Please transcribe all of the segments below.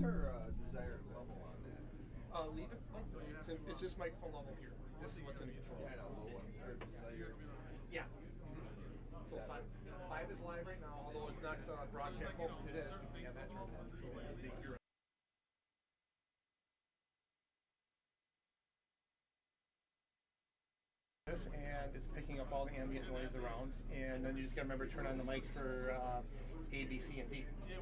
our desired level on that? Leave it like this. It's just microphone level here. This is what's in the control. Yeah, I know, low one. Our desired. Yeah. So five is live right now, although it's not broadcast. Well, it is because we have that turned on. So I think you're this, and it's picking up all the ambient noise around, and then you just gotta remember to turn on the mics for A, B, C, and D. Yeah.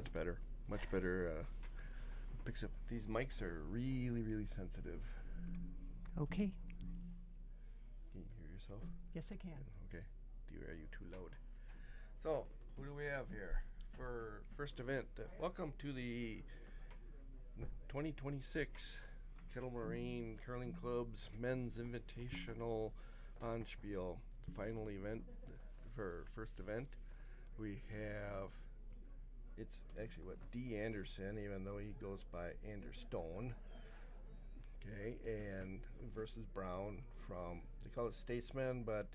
That's better. Much better. Picks up. These mics are really, really sensitive. Okay. Can you hear yourself? Yes, I can. Okay. Are you too loud? So, who do we have here for first event? Welcome to the 2026 Kettle Moraine Curling Club's Men's Invitational Bonspiel final event for first event. We have, it's actually D. Anderson, even though he goes by Anderstone. Okay, and versus Brown from, they call it Statesman, but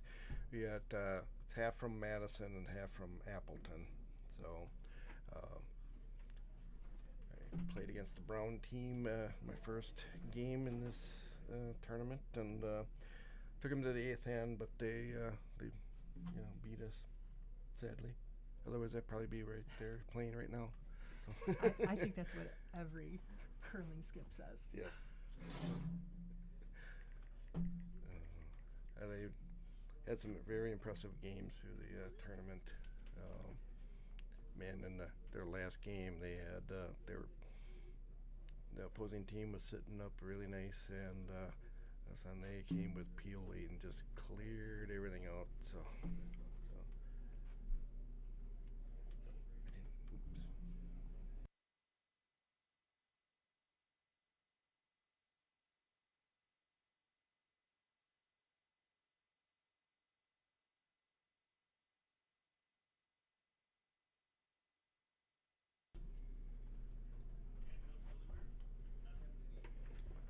we got, it's half from Madison and half from Appleton. So, I played against the Brown team, my first game in this tournament, and took them to the 8th end, but they beat us, sadly. Otherwise, I'd probably be right there playing right now. So I think that's what every curling skip says. Yes. They had some very impressive games through the tournament. In their last game, they had the opposing team was sitting up really nice, and they came with peel weight and just cleared everything out. So.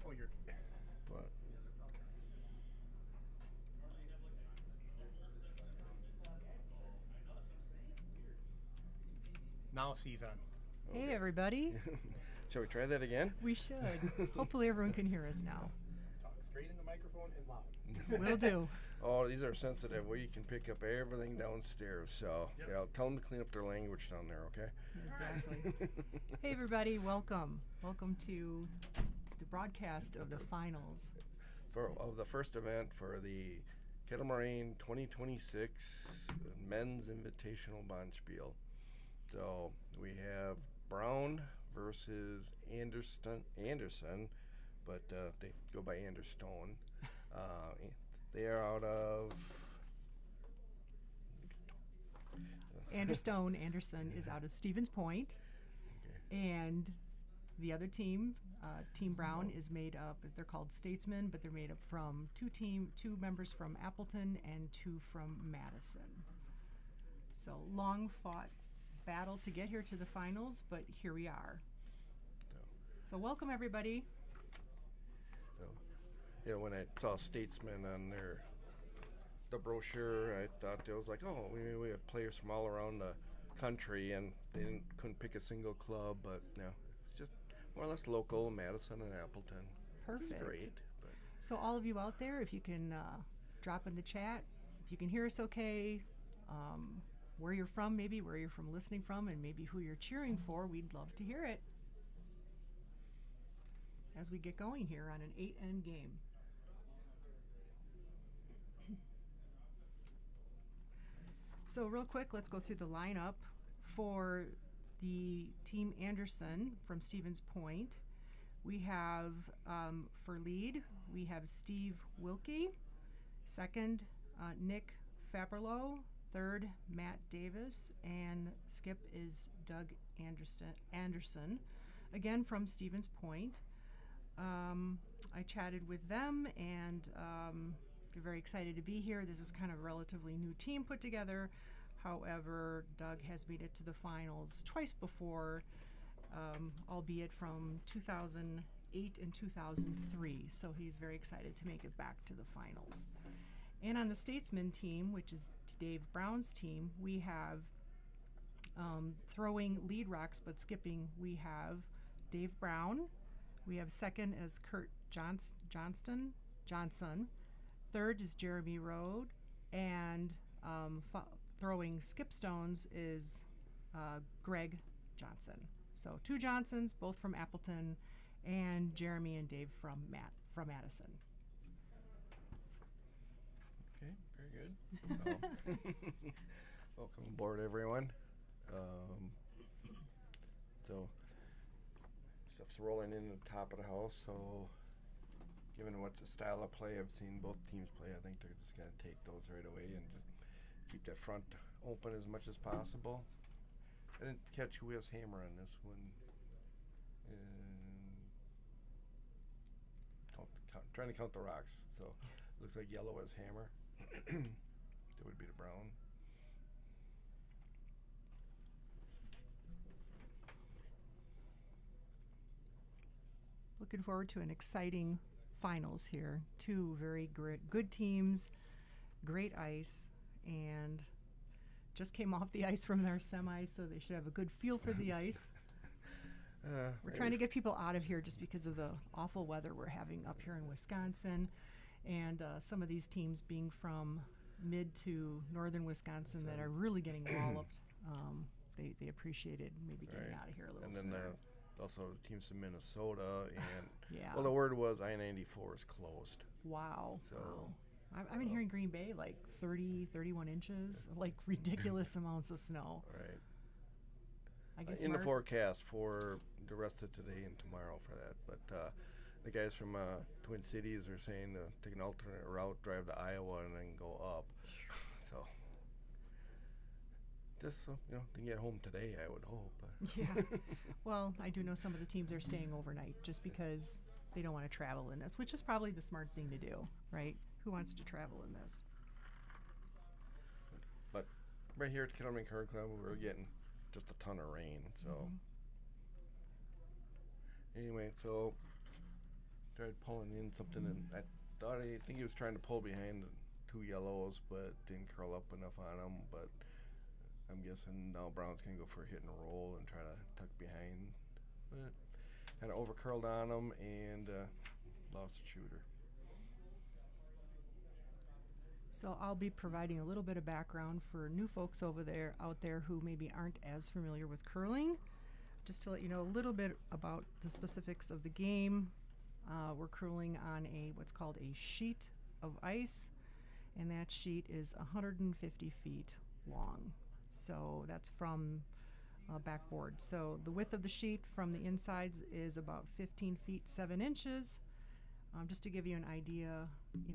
Oh, you're. But Now she's on. Hey, everybody. Shall we try that again? We should. Hopefully everyone can hear us now. Talk straight in the microphone and loud. Will do. Oh, these are sensitive. We can pick up everything downstairs. So, Yep. yeah, I'll tell them to clean up their language down there, okay? Exactly. Hey, everybody. Welcome. Welcome to the broadcast of the finals. Of the first event for the Kettle Moraine 2026 Men's Invitational Bonspiel. So, we have Brown versus Anderson, but they go by Anderstone. They are out of Anderson is out of Stevens Point. Okay. And the other team, Team Brown, is made up, they're called Statesmen, but they're made up from two members from Appleton and 2 from Madison. So long fought battle to get here to the finals, but here we are. So welcome, everybody. So, when I saw Statesmen on the brochure, I thought it was like, oh, we have players from all around the country, and they couldn't pick a single club, but it's just more or less local, Madison and Appleton. Perfect. It's great. But So all of you out there, if you can drop in the chat, if you can hear us okay, where you're from, maybe where you're from listening from, and maybe who you're cheering for, we'd love to hear it as we get going here on an 8-end game. So real quick, let's go through the lineup for the Team Anderson from Stevens Point. We have, for lead, we have Steve Wilkie. Second, Nick Faberlow. Third, Matt Davis. And skip is Doug Anderson, again from Stevens Point. I chatted with them, and they're very excited to be here. This is kind of a relatively new team put together. However, Doug has made it to the finals twice before, albeit from 2008 and 2003. So he's very excited to make it back to the finals. And on the Statesman team, which is Dave Brown's team, we have throwing lead rocks but skipping, we have Dave Brown. We have second as Kurt Johnson. Third is Jeremy Rode. And throwing skip stones is Greg Johnson. So 2 Johnsons, both from Appleton, and Jeremy and Dave from Madison. okay, very good. Welcome aboard, everyone. So stuff's rolling in the top of the house. So given what the style of play I've seen both teams play, I think they're just going to take those right away and just keep that front open as much as possible. I didn't catch who has hammer on this one. Trying to count the rocks. So looks like yellow has hammer. That would be the brown. Looking forward to an exciting finals here. Two very good teams, great ice, and just came off the ice from their semis, so they should have a good feel for the ice. We're trying to get people out of here just because of the awful weather we're having up here in Wisconsin, and some of these teams being from mid to northern Wisconsin that are really getting walloped. They appreciated maybe getting out of here a little sooner. And then also the teams from Minnesota, and yeah. Well, the word was I-94 is closed. Wow. So I've been hearing Green Bay like 30, 31 inches, like ridiculous amounts of snow. Right. I guess in the forecast for the rest of today and tomorrow for that. But the guys from Twin Cities are saying take an alternate route, drive to Iowa, and then go up. So just so to get home today, I would hope. Yeah. Well, I do know some of the teams are staying overnight just because they don't want to travel in this, which is probably the smart thing to do, right? Who wants to travel in this? But right here at Kettleman Curling Club, we're getting just a ton of rain. So anyway, so tried pulling in something, and I think he was trying to pull behind the two yellows, but didn't curl up enough on them. But I'm guessing now Brown's gonna go for a hit and roll and try to tuck behind, but kind of over curled on him and lost the shooter. So I'll be providing a little bit of background for new folks out there who maybe aren't as familiar with curling, just to let you know a little bit about the specifics of the game. We're curling on what's called a sheet of ice, and that sheet is 150 feet long. So that's from backboard. So the width of the sheet from the insides is about 15 feet 7 inches. Just to give you an idea,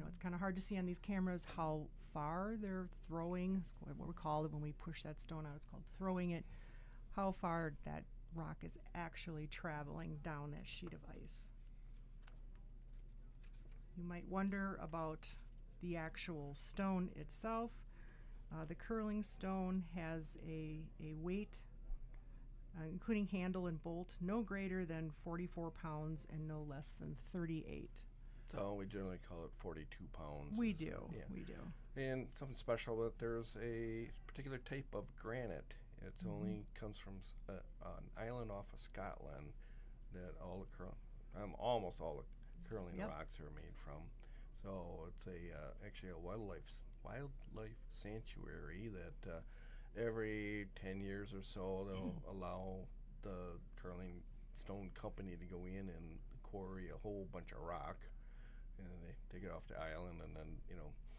it's kind of hard to see on these cameras how far they're throwing. It's what we call it when we push that stone out. It's called throwing it. How far that rock is actually traveling down that sheet of ice. You might wonder about the actual stone itself. The curling stone has a weight, including handle and bolt, no greater than 44 pounds and no less than 38. So we generally call it 42 pounds. We do. Yeah. We do. And something special about there's a particular type of granite. It only comes from an island off of Scotland that almost all the curling rocks are made from. So it's actually a wildlife sanctuary that every 10 years or so they'll allow the curling stone company to go in and quarry a whole bunch of rock, and they take it off the island and then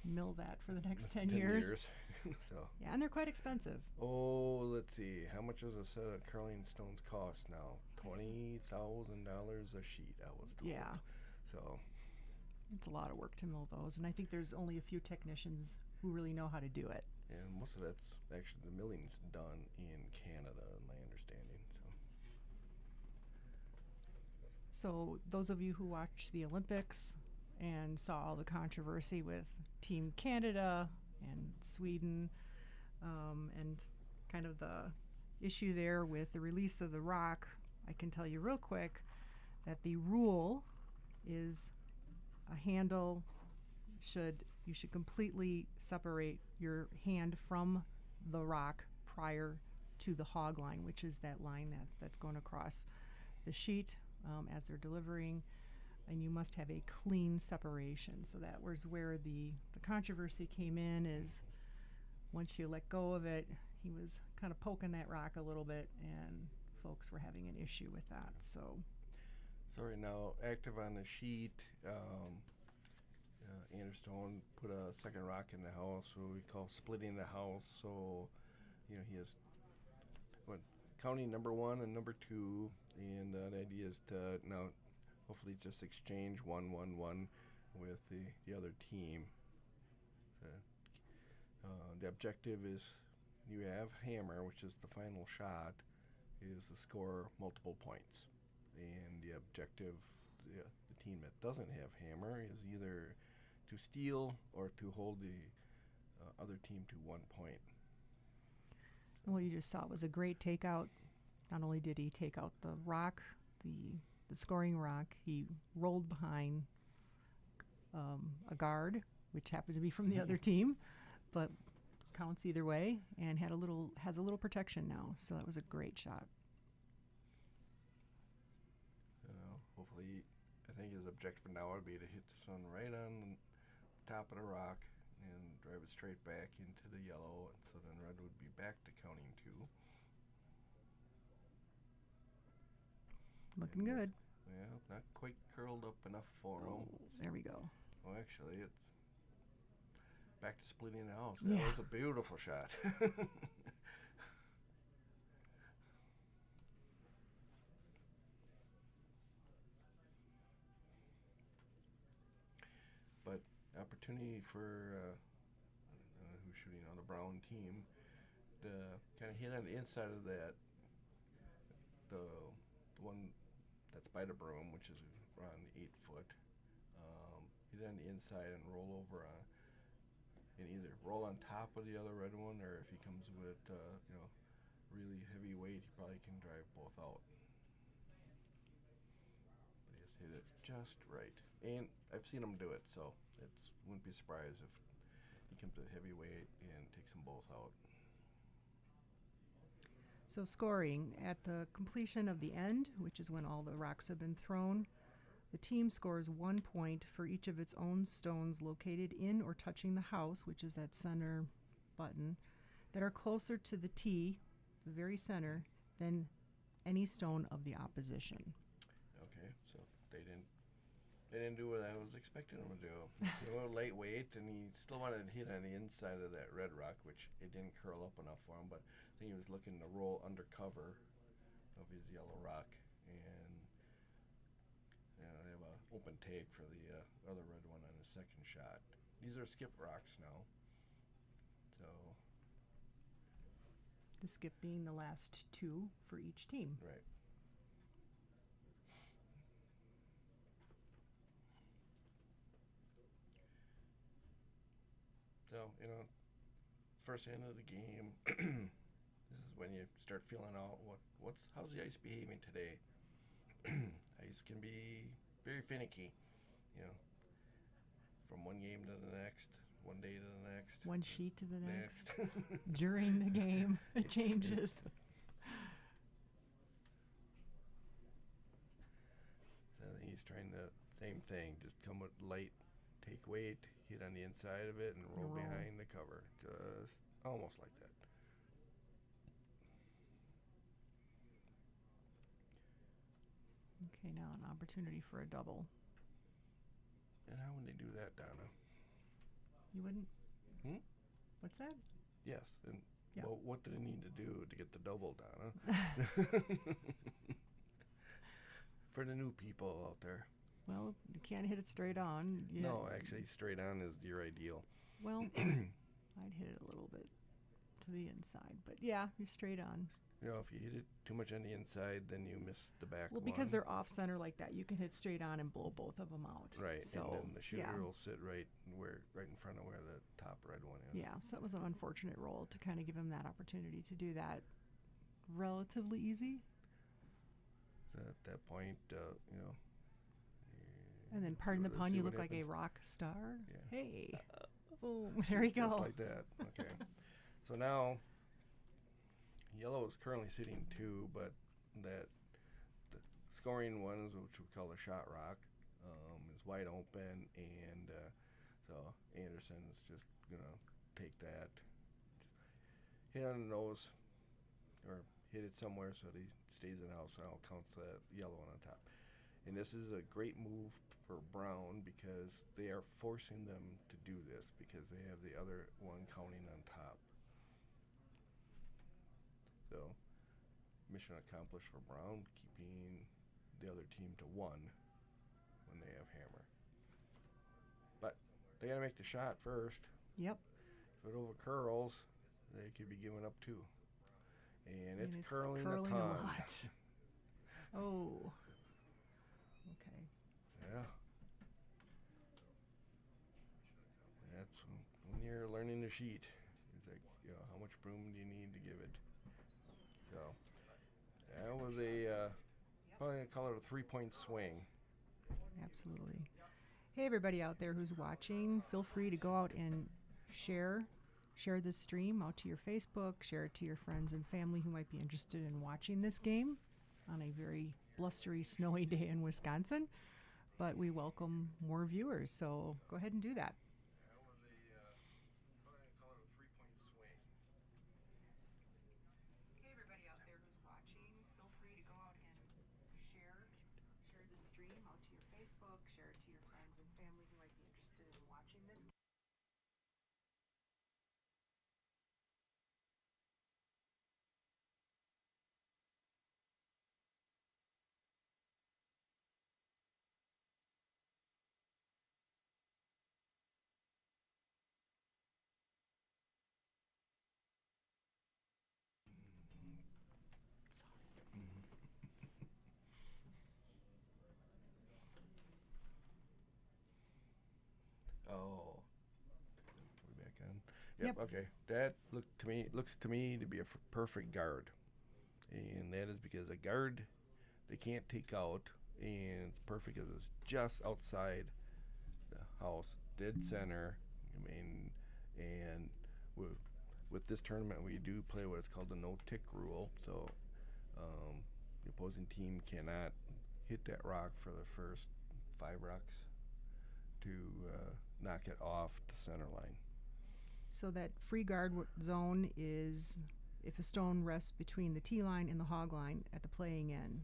mill that for the next 10 years. So yeah, and they're quite expensive. Oh, let's see, how much does a set of curling stones cost now? $20,000 a sheet, I was told. Yeah. So it's a lot of work to mill those, and I think there's only a few technicians who really know how to do it. And most of that's actually, the milling's done in Canada, my understanding. So those of you who watched the Olympics and saw all the controversy with Team Canada and Sweden, and kind of the issue there with the release of the rock, I can tell you real quick that the rule is a handle you should completely separate your hand from the rock prior to the hog line, which is that line that's going across the sheet as they're delivering, and you must have a clean separation. So that was where the controversy came in, is once you let go of it, he was kind of poking that rock a little bit, and folks were having an issue with that. So right now, active on the sheet, Anderson put a second rock in the house, what we call splitting the house. So, he has counting number 1 and number 2, and the idea is to now hopefully just exchange 1-1-1 with the other team. So, the objective is you have hammer, which is the final shot, is to score multiple points. And the objective, the team that doesn't have hammer, is either to steal or to hold the other team to 1 point. Well, you just saw it was a great takeout. Not only did he take out the rock, the scoring rock, he rolled behind a guard, which happened to be from the other team, but counts either way, and has a little protection now. So that was a great shot. Hopefully, I think his objective now would be to hit this one right on the top of the rock and drive it straight back into the yellow, and so then red would be back to counting 2. Looking good. Well, not quite curled up enough for him. There we go. Well, actually, it's back to splitting the house. Yeah. That was a beautiful shot. But opportunity for who's shooting on the brown team to kind of hit on the inside of that, the one that's by the broom, which is around the 8 foot. Hit on the inside and roll over and either roll on top of the other red one, or if he comes with really heavy weight, he probably can drive both out. But he just hit it just right, and I've seen him do it, so wouldn't be surprised if he comes with heavy weight and takes them both out. So scoring at the completion of the end, which is when all the rocks have been thrown, the team scores 1 point for each of its own stones located in or touching the house, which is that center button, that are closer to the tee, the very center, than any stone of the opposition. Okay, so they didn't do what I was expecting them to do. He went lightweight, and he still wanted to hit on the inside of that red rock, which it didn't curl up enough for him, but I think he was looking to roll under cover of his yellow rock, and they have an open take for the other red one on his second shot. These are skip rocks now, so The skip being the last 2 for each team. right. So, first end of the game, this is when you start feeling out how's the ice behaving today. Ice can be very finicky, from one game to the next, one day to the next. One sheet to the next. During the game, it changes. So he's trying the same thing, just come with light, take weight, hit on the inside of it, and roll behind the cover. Just almost like that. Okay, now an opportunity for a double. And how would they do that, Donna? You wouldn't? What's that? Yes, and Yeah. well, what do they need to do to get the double, Donna? For the new people out there. Well, you can't hit it straight on. No, actually, straight on is your ideal. Well, I'd hit it a little bit to the inside, but yeah, you're straight on. If you hit it too much on the inside, then you miss the back Well, one. because they're off center like that, you can hit straight on and blow both of them out. Right, So, and then the shooter yeah. will sit right in front of where the top red one is. Yeah, so it was an unfortunate roll to kind of give him that opportunity to do that relatively easy. So at that point, And then, see pardon the what- pun, see you what look like a happens. rock star. Yeah. Hey, boom, there you Just go. like that. Okay. So now, yellow is currently sitting 2, but the scoring ones, which we call the shot rock, is wide open, and so Anderson is just gonna take that, hit on the nose, or hit it somewhere so that he stays in the house. And I'll count that yellow one on top. And this is a great move for Brown because they are forcing them to do this because they have the other one counting on top. So mission accomplished for Brown, keeping the other team to 1 when they have hammer. But they got to make the shot first. Yep. If it over curls, they could be giving up 2. And it's curling a a ton. lot. Oh. Okay. Yeah. That's when you're learning the sheet. It's like, how much broom do you need to give it? So that was probably gonna call it a 3-point swing. Absolutely. Hey, everybody out there who's watching, feel free to go out and share this stream out to your Facebook, share it to your friends and family who might be interested in watching this game on a very blustery, snowy day in Wisconsin. But we welcome more viewers, so go ahead and do that. That was probably gonna call it a 3-point swing. Hey, everybody out there who's watching, feel free to go out and share this stream out to your Facebook, share it to your friends and family who might be interested in watching this. Oh, we back on. Yep. Yep. Okay. That looks to me to be a perfect guard, and that is because a guard they can't take out, and it's perfect because it's just outside the house, dead center. I mean, and with this tournament we do play what is called the no tick rule, so the opposing team cannot hit that rock for the first 5 rocks to knock it off the center line. So that free guard zone is if a stone rests between the tee line and the hog line at the playing end,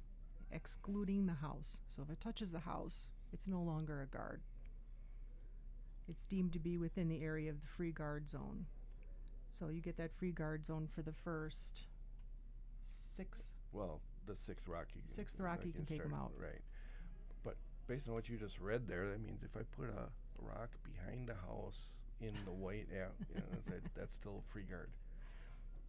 excluding the house. So if it touches the house, it's no longer a guard. It's deemed to be within the area of the free guard zone. So you get that free guard zone for the first 6. Well, the 6th rock you can, 6th rock you can take them out. Right. But based on what you just read there, that means if I put a rock behind the house in the white, that's still a free guard.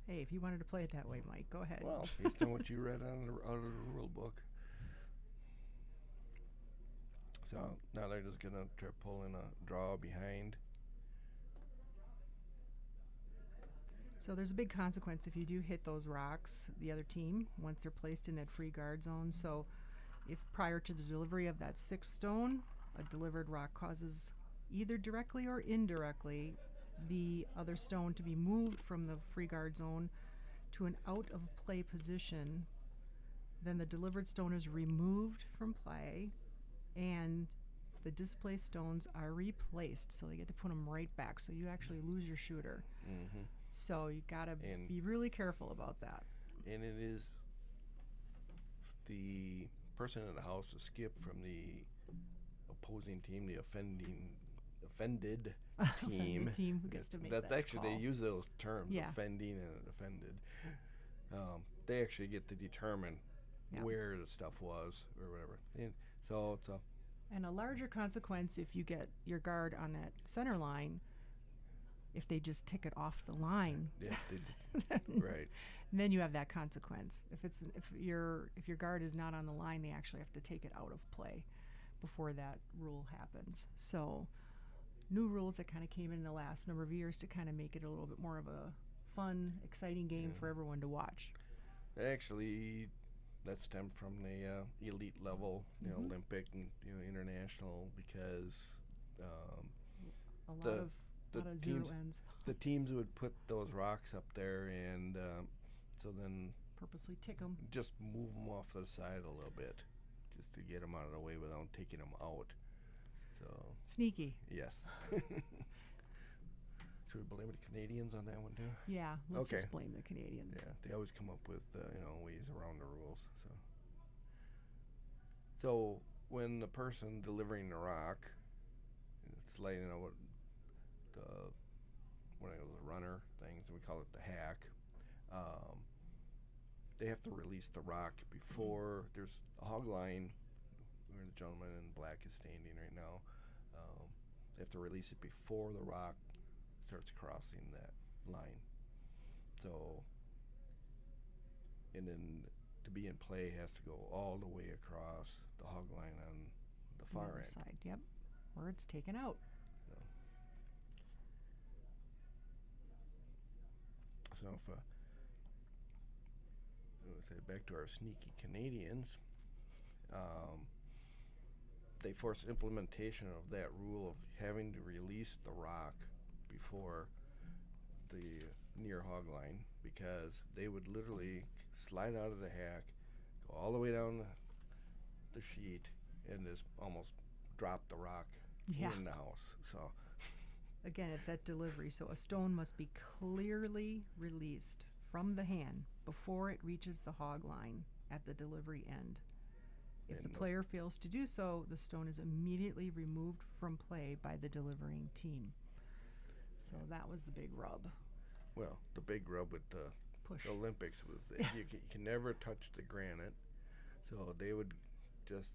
Hey, if you wanted to play it that way, Mike, go ahead. Well, based on what you read out of the rule book. So now they're just going to try to pull in a draw behind. So there's a big consequence if you do hit those rocks, the other team, once they're placed in that free guard zone. So if prior to the delivery of that 6th stone, a delivered rock causes either directly or indirectly the other stone to be moved from the free guard zone to an out of play position, then the delivered stone is removed from play and the displaced stones are replaced. So they get to put them right back. So you actually lose your shooter. Mm-hmm. So you gotta be really careful about that. And it is the person in the house to skip from the opposing team, the offended team. The team who gets to make that actually call. They use those terms, Yeah. offending and offended. They actually get to determine where the stuff was or whatever. And so it's a And a larger consequence if you get your guard on that center line, if they just tick it off the line. yeah, right. Then you have that consequence. If your guard is not on the line, they actually have to take it out of play before that rule happens. So new rules that kind of came in the last number of years to kind of make it a little bit more of a fun, exciting game for everyone to watch. Actually, that stemmed from the elite level, Olympic and international, because A lot of zero ends. The teams would put those rocks up there, and so then Purposely tick them. just move them off to the side a little bit, just to get them out of the way without taking them out. So Sneaky. yes. Should we blame the Canadians on that one too? Yeah, let's Okay. just blame the Canadians. Yeah, they always come up with ways around the rules. So when the person delivering the rock, it's letting out one of those runner things, and we call it the hack. they have to release the rock before there's a hog line where the gentleman in black is standing right now. They have to release it before the rock starts crossing that line. So, and then to be in play has to go all the way across the hog line on the The far other end. side, yep. Where it's taken out. So if let's say back to our sneaky Canadians, they force implementation of that rule of having to release the rock before the near hog line, because they would literally slide out of the hack, go all the way down the sheet, and just almost drop the rock Yeah. in the house. So Again, it's at delivery, so a stone must be clearly released from the hand before it reaches the hog line at the delivery end. If the And the- player fails to do so, the stone is immediately removed from play by the delivering team. So that was the big rub. well, the big rub with the Push. Olympics was that you can never touch the granite, so they would just,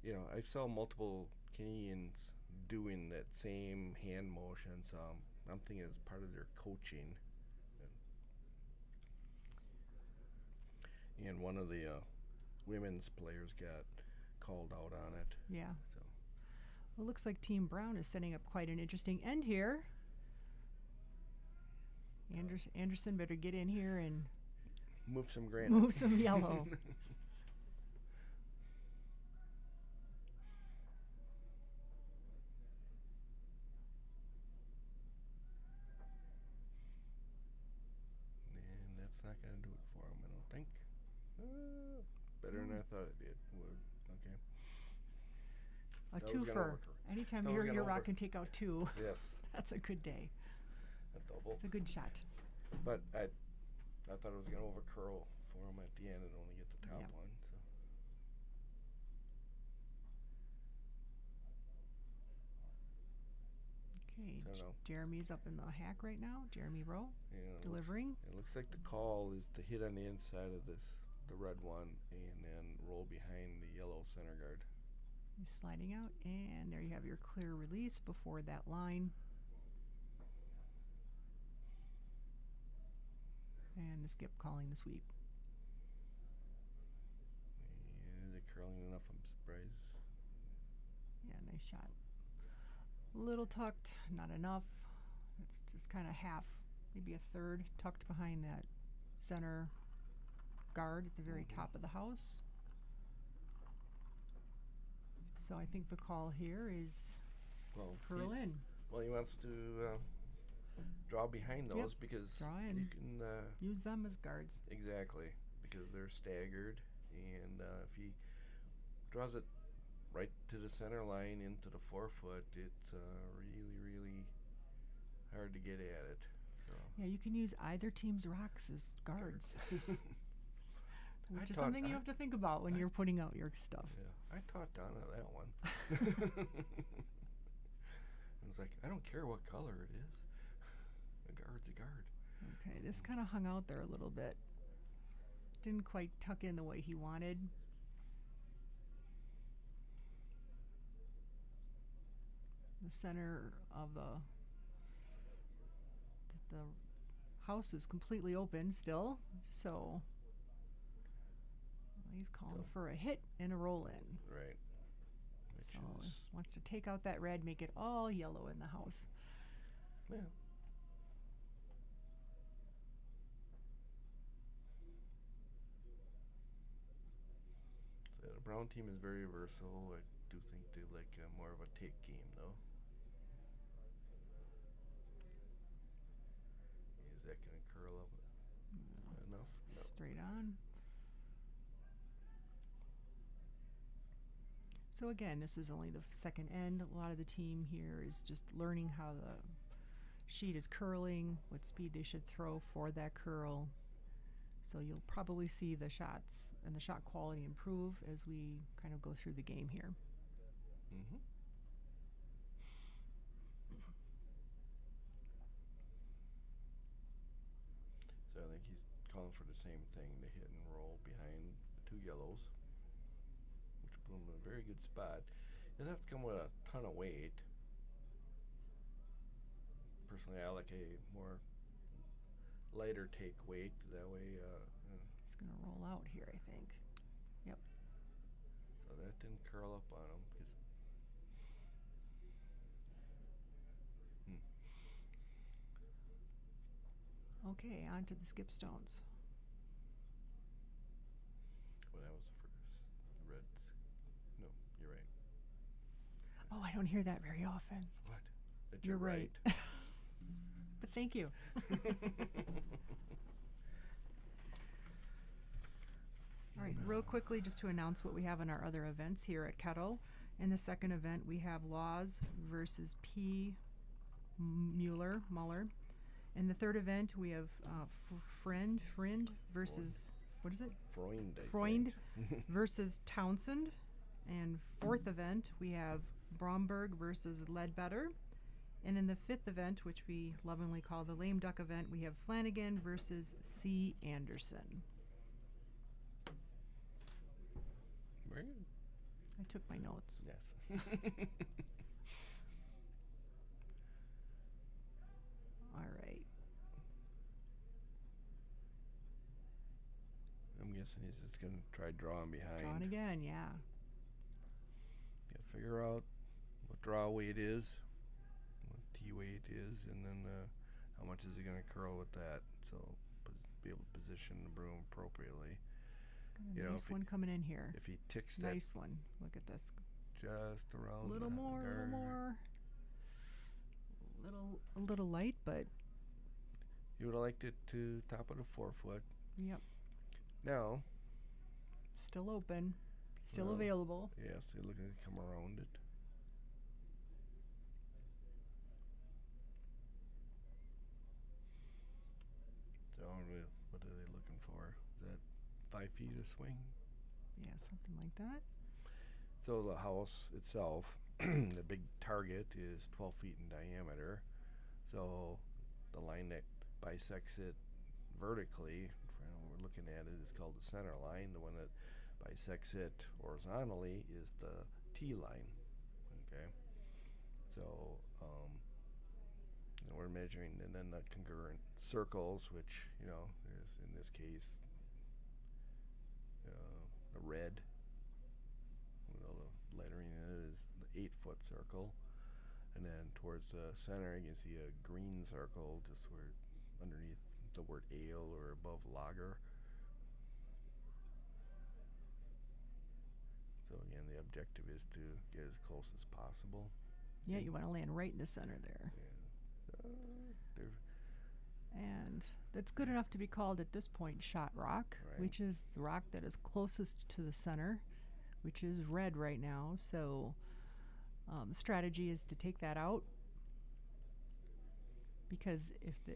I saw multiple Canadians doing that same hand motion, so I'm thinking it's part of their coaching. And one of the women's players got called out on it. Yeah. So Well, it looks like Team Brown is setting up quite an interesting end here. Anderson better get in here and move some granite. move some yellow. And that's not going to do it for him, I don't think. Better than I thought it would. Okay. A That was gonna twofer. work. Anytime That was your gonna rock work. can take out two, Yes, that's a good day. a double. It's a good shot. But I thought it was going to overcurl for him at the end and only get the top Yep. one. So. Okay, I don't know. Jeremy's up in the hack right now. Jeremy Rowe Yeah, delivering. It looks like the call is to hit on the inside of the red one, and then roll behind the yellow center guard. He's sliding out, and there you have your clear release before that line. And the skip calling the sweep. And is it curling enough? I'm surprised. Yeah, nice shot. Little tucked, not enough. It's just kind of half, maybe a third tucked behind that center guard at the very top of the house. So I think the call here is Well, curl in. he wants to draw behind Yep, those because draw in. you can Use them as guards. exactly, because they're staggered, and if he draws it right to the center line into the 4-foot, it's really hard to get at it. So Yeah, you can use either team's rocks as guards. I Which is taught- something you I- have to think about when I- you're putting out your stuff. yeah, I taught Donna that one. I was like, I don't care what color it is. A guard's a guard. Okay, this kind of hung out there a little bit. Didn't quite tuck in the way he wanted. The center of the house is completely open still, so he's calling So- for a hit and a roll in. Right. Which So is, wants to take out that red, make it all yellow in the house. yeah. So the brown team is very versatile. I do think they like more of a take game, though. Is that going to curl up enough? No. Straight on. So again, this is only the second end. A lot of the team here is just learning how the sheet is curling, what speed they should throw for that curl. So you'll probably see the shots and the shot quality improve as we kind of go through the game here. Mm-hmm. So I think he's calling for the same thing, to hit and roll behind the two yellows, which put him in a very good spot. He doesn't have to come with a ton of weight. Personally, I like a more lighter take weight. That way, It's going to roll out here, I think. Yep. so that didn't curl up on him. Okay, on to the skip stones. Well, that was the first. Reds. No, you're right. Oh, I don't hear that very often. What? That You're right. But thank you. All right, real quickly, just to announce what we have in our other events here at Kettle. In the second event, we have Laws versus P. Muller. In the third event, we have Friend versus, what is it? Freund, I Freund think. versus Townsend. And fourth event, we have Bromberg versus Ledbetter. And in the fifth event, which we lovingly call the Lame Duck event, we have Flanagan versus C. Anderson. Very good. I took my notes. Yes. All right. I'm guessing he's just going to try drawing behind. Drawing again, yeah. Got to figure out what draw weight is, what tee weight is, and then how much is he going to curl with that. So be able to position the broom appropriately. Got a nice one coming in here. If he ticks Nice one. Look at this. just around A little the more, a little guard. more. A little light, but You would have liked it to top of the 4-foot. yep. Now, Still open. Still Well, available. yes, you're looking to come around it. So, what are they looking for? Is that 5 feet of swing? Yeah, something like that. So the house itself, the big target is 12 feet in diameter. So the line that bisects it vertically, what we're looking at it, is called the center line. The one that bisects it horizontally is the T line. Okay. So we're measuring, and then the congruent circles, which is in this case a red. The lettering in it is the 8-foot circle, and then towards the center you can see a green circle just where underneath the word ale or above lager. So again, the objective is to get as close as possible. Yeah, you want to land right in the center there. And that's good enough to be called at this point shot rock, Right. which is the rock that is closest to the center, which is red right now. So strategy is to take that out, because if the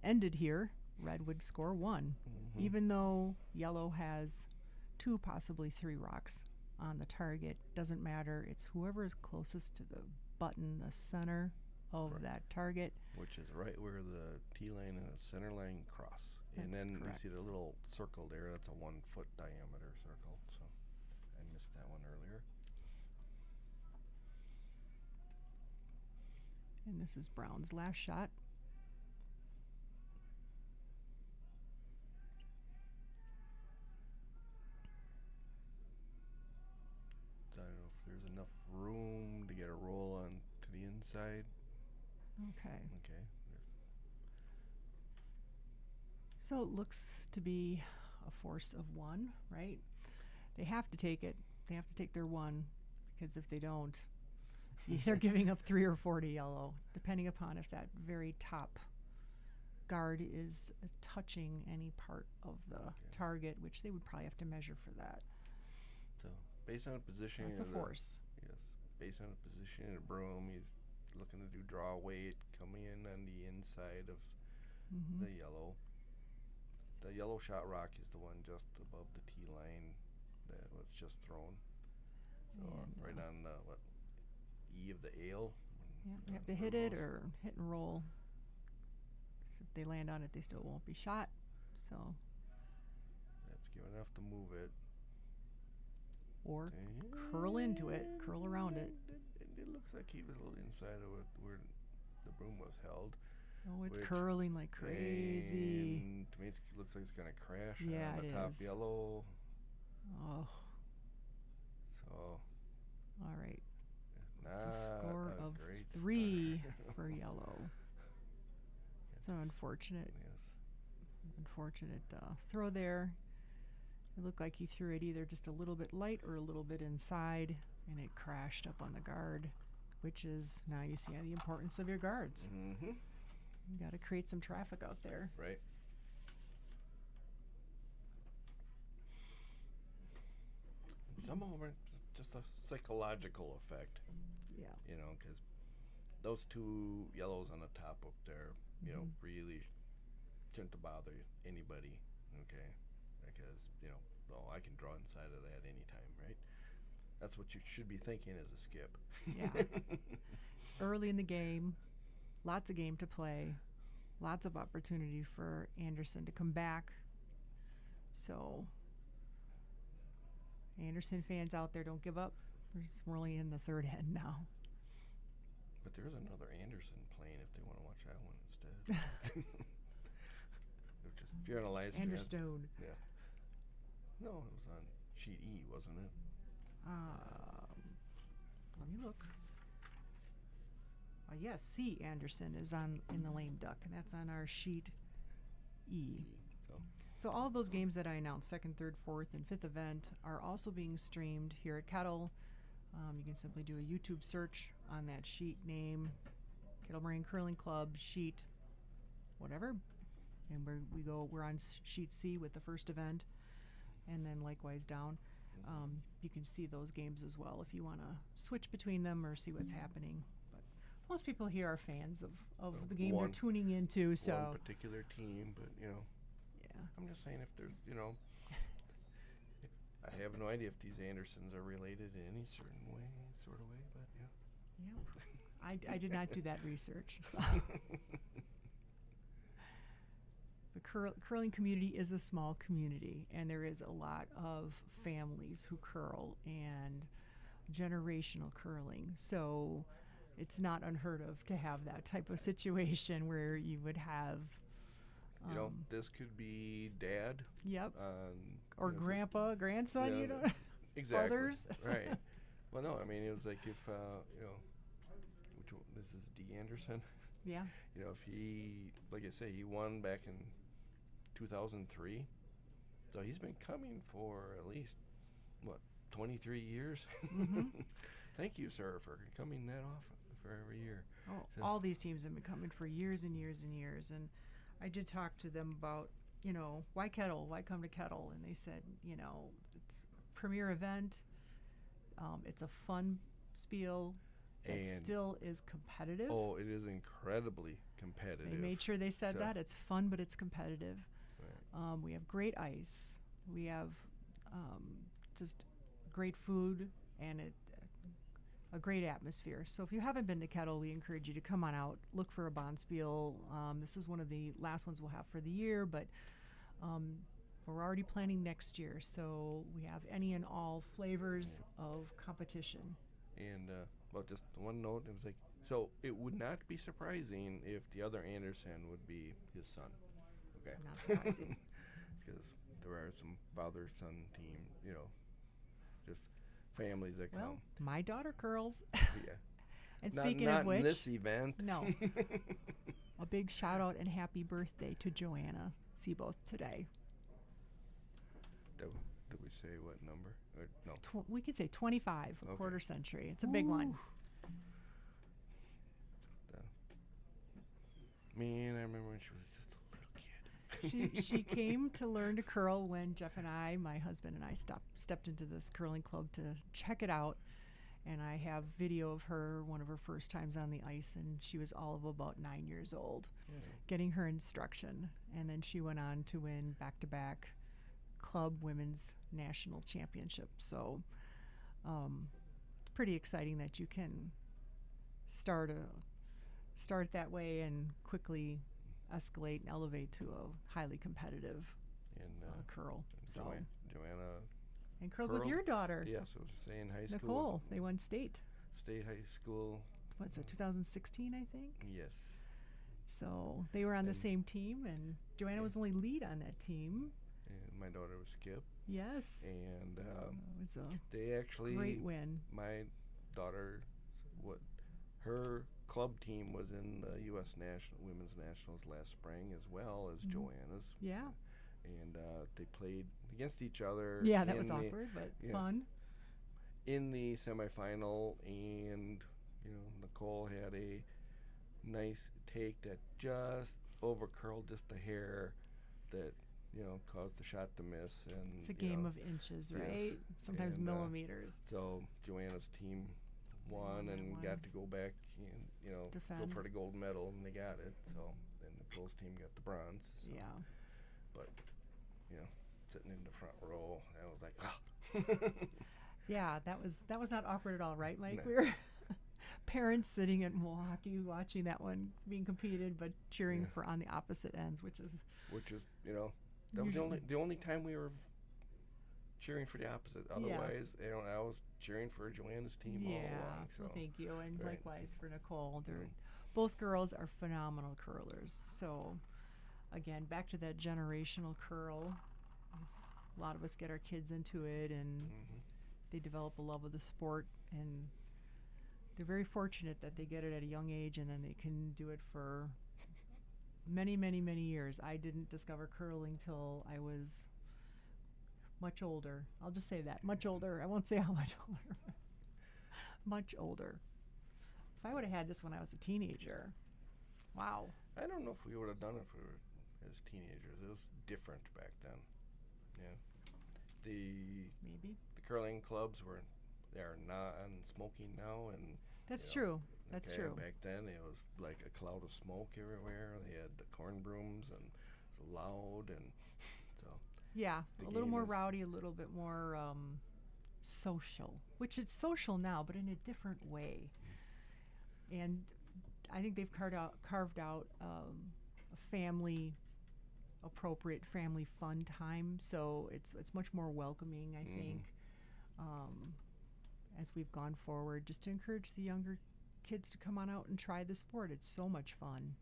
ended here, red would score 1, even though yellow has 2, possibly 3 rocks on the target. Doesn't matter. It's whoever is closest to the button, the center of Right. that target. Which is right where the T line and the center line cross. And That's then correct. you see the little circle there, that's a 1-foot diameter circle. So I missed that one earlier. And this is Brown's last shot. So I don't know if there's enough room to get a roll on to the inside. Okay. Okay. So it looks to be a force of 1, right? They have to take it. They have to take their 1, because if they don't, they're giving up 3 or 4 to yellow, depending upon if that very top guard is touching any part of the target, which they would probably have to measure for that. So based on the positioning That's a of force. Yes. Based on the positioning of the broom, he's looking to do draw weight coming in on the inside of Mm-hmm. the yellow. The yellow shot rock is the one just above the T line that was just thrown. So And, right on the E of the ale. Yeah, you have to hit it or hit and roll. 'Cause if they land on it, they still won't be shot. So, That's good enough to move it. or curl into it, curl around it. It looks like he was a little inside of it where the broom was held. Oh, it's Which- curling like crazy. And to me, it looks like it's going to crash Yeah, on the it top is. yellow. Oh, So, all right. not It's a score a of great 3 start. for yellow. It's an unfortunate throw there. It looked like he threw it either just a little bit light or a little bit inside, and it crashed up on the guard, which is, now you see the importance of your guards. Mm-hmm. You got to create some traffic out there. Right. Some of them are just a psychological effect, Yeah. you know, because those two yellows on the top up there, you know, really shouldn't bother anybody, okay? Because, you know, oh, I can draw inside of that anytime, right? That's what you should be thinking as a skip. Yeah. It's early in the game, lots of game to play, lots of opportunity for Anderson to come back. So, Anderson fans out there, don't give up. We're only in the third end now. But there's another Anderson playing if they want to watch that one instead. Which is, if you're on a live stream. Anderstone. Yeah. No, it was on sheet E, wasn't it? Let me look. Yes, C. Anderson is on in the lame duck, and that's on our sheet E. So all of those games that I announced, second, third, fourth, and fifth event, are also being streamed here at Kettle. You can simply do a YouTube search on that sheet name, Kettle Moraine Curling Club sheet, whatever, and we're on sheet C with the first event, and then likewise down. You can see those games as well if you want to switch between them or see what's happening. But most people here are fans of the game they're tuning into. So one particular team, but you know. Yeah. I'm just saying if there's, you know, I have no idea if these Andersons are related in any certain way, sort of way, but yeah. Yeah. I did not do that research. So. The curling community is a small community, and there is a lot of families who curl and generational curling. So it's not unheard of to have that type of situation where you would have you know, this could be dad. Yep. Or or grandpa, grandson, yeah, you know. Exactly. Brothers. Right. Well, no, I mean, it was like if, you know, which one, this is D. Anderson. Yeah. You know, if he, like I say, he won back in 2003. So he's been coming for at least, 23 years? Mm-hmm. Thank you, sir, for coming that often for every year. Oh, So- all these teams have been coming for years and years and years. And I did talk to them about, you know, why Kettle? Why come to Kettle? And they said, you know, it's a premier event. It's a fun spiel that And- still is competitive. Oh, it is incredibly competitive. They made sure they said So- that. It's fun, but it's competitive. Right. We have great ice. We have just great food and a great atmosphere. So if you haven't been to Kettle, we encourage you to come on out, look for a bonspiel. This is one of the last ones we'll have for the year, but we're already planning next year. So we have any and all flavors of competition. And, well, just one note, it was like, so it would not be surprising if the other Anderson would be his son. Okay. Not surprising. Because there are some father-son team, you know, just families that Well, come. my daughter curls. Yeah. And Not- speaking not of which, in this event. no. A big shout out and happy birthday to Joanna Seaboth today. Did we say what number? Or, no. We could say 25, a Okay. quarter century. It's a big one. Man, I remember when she was just a little kid. She came to learn to curl when Jeff and I, my husband and I, stepped into this curling club to check it out. And I have video of her, one of her first times on the ice, and she was all of about 9 years old, getting her instruction. And then she went on to win back-to-back club women's national championships. So it's pretty exciting that you can start that way and quickly escalate and elevate to a highly competitive And curl. So Joanna. and curled with curled? your daughter, Yes, I was saying high school. Nicole. They won state. State high school. What's it, 2016, I think? Yes. So they were on the And- same team, and Joanna Yeah. was only lead on that team. And my daughter was Skip. Yes. And It was a they actually. great win. My daughter, her club team was in the U.S. Women's Nationals last spring as well as Mhm. Joanna's. Yeah. And they played against each other. Yeah, that in was the- awkward, but yeah. fun. In the semifinal, and Nicole had a nice take that just over curled just a hair that caused the shot to miss. And It's a game of inches, yes. right? Sometimes And, millimeters. so Joanna's team won that and one. got to go back and go Defend. for the gold medal, and they got it. So and Nicole's team got the bronze. So. Yeah. But sitting in the front row, I was like, ah. Yeah, that was not awkward at all, right, Mike? No. We were parents sitting in Milwaukee watching that one being competed, but cheering Yeah. for on the opposite ends, which is Which is that was the only time we were cheering for the opposite. Otherwise, I was cheering for Joanna's team all along. So well, thank you, and right. likewise for Nicole. They're Mhm. both girls are phenomenal curlers. So, again, back to that generational curl. A lot of us get our kids into it, and Mhm. they develop a love of the sport, and they're very fortunate that they get it at a young age, and then they can do it for many, many, many years. I didn't discover curling till I was much older. I'll just say that, much older. I won't say how much older. Much older. If I would have had this when I was a teenager, wow. I don't know if we would have done it for as teenagers. It was different back then. Yeah. Maybe. The curling clubs they are not on smoking now, and That's you true. That's okay, true. Back then it was like a cloud of smoke everywhere. They had the corn brooms and it was loud, and so Yeah, the a little game more is- rowdy, a little bit more social, which it's social now, but in a different way. And I think they've carved out a family appropriate family fun time, so it's much more welcoming, I think, as we've gone forward, just to encourage the younger kids to come on out and try the sport. It's so much fun.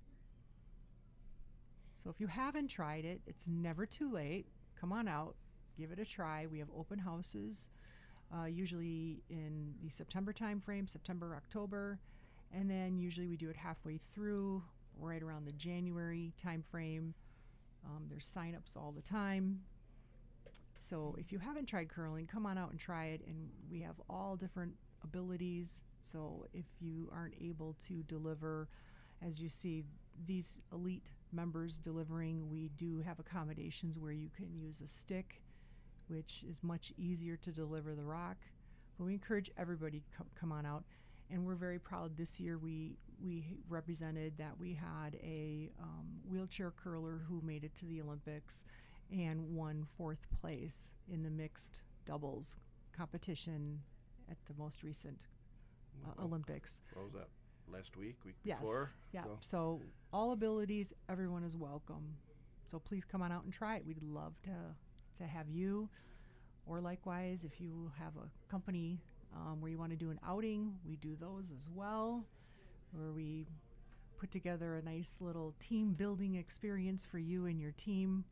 So if you haven't tried it, it's never too late. Come on out, give it a try. We have open houses, usually in the September timeframe, September, October, and then usually we do it halfway through, right around the January timeframe. There's sign-ups all the time. So if you haven't tried curling, come on out and try it, and we have all different abilities. So if you aren't able to deliver, as you see these elite members delivering, we do have accommodations where you can use a stick, which is much easier to deliver the rock. But we encourage everybody to come on out, and we're very proud this year we represented that we had a wheelchair curler who made it to the Olympics and won 4th place in the mixed doubles competition at the most recent Olympics. What was that? Last week Yes. before? Yeah. So, So all abilities, everyone is welcome. So please come on out and try it. We'd love to have you. Or likewise, if you have a company where you want to do an outing, we do those as well, where we put together a nice little team building experience for you and your team.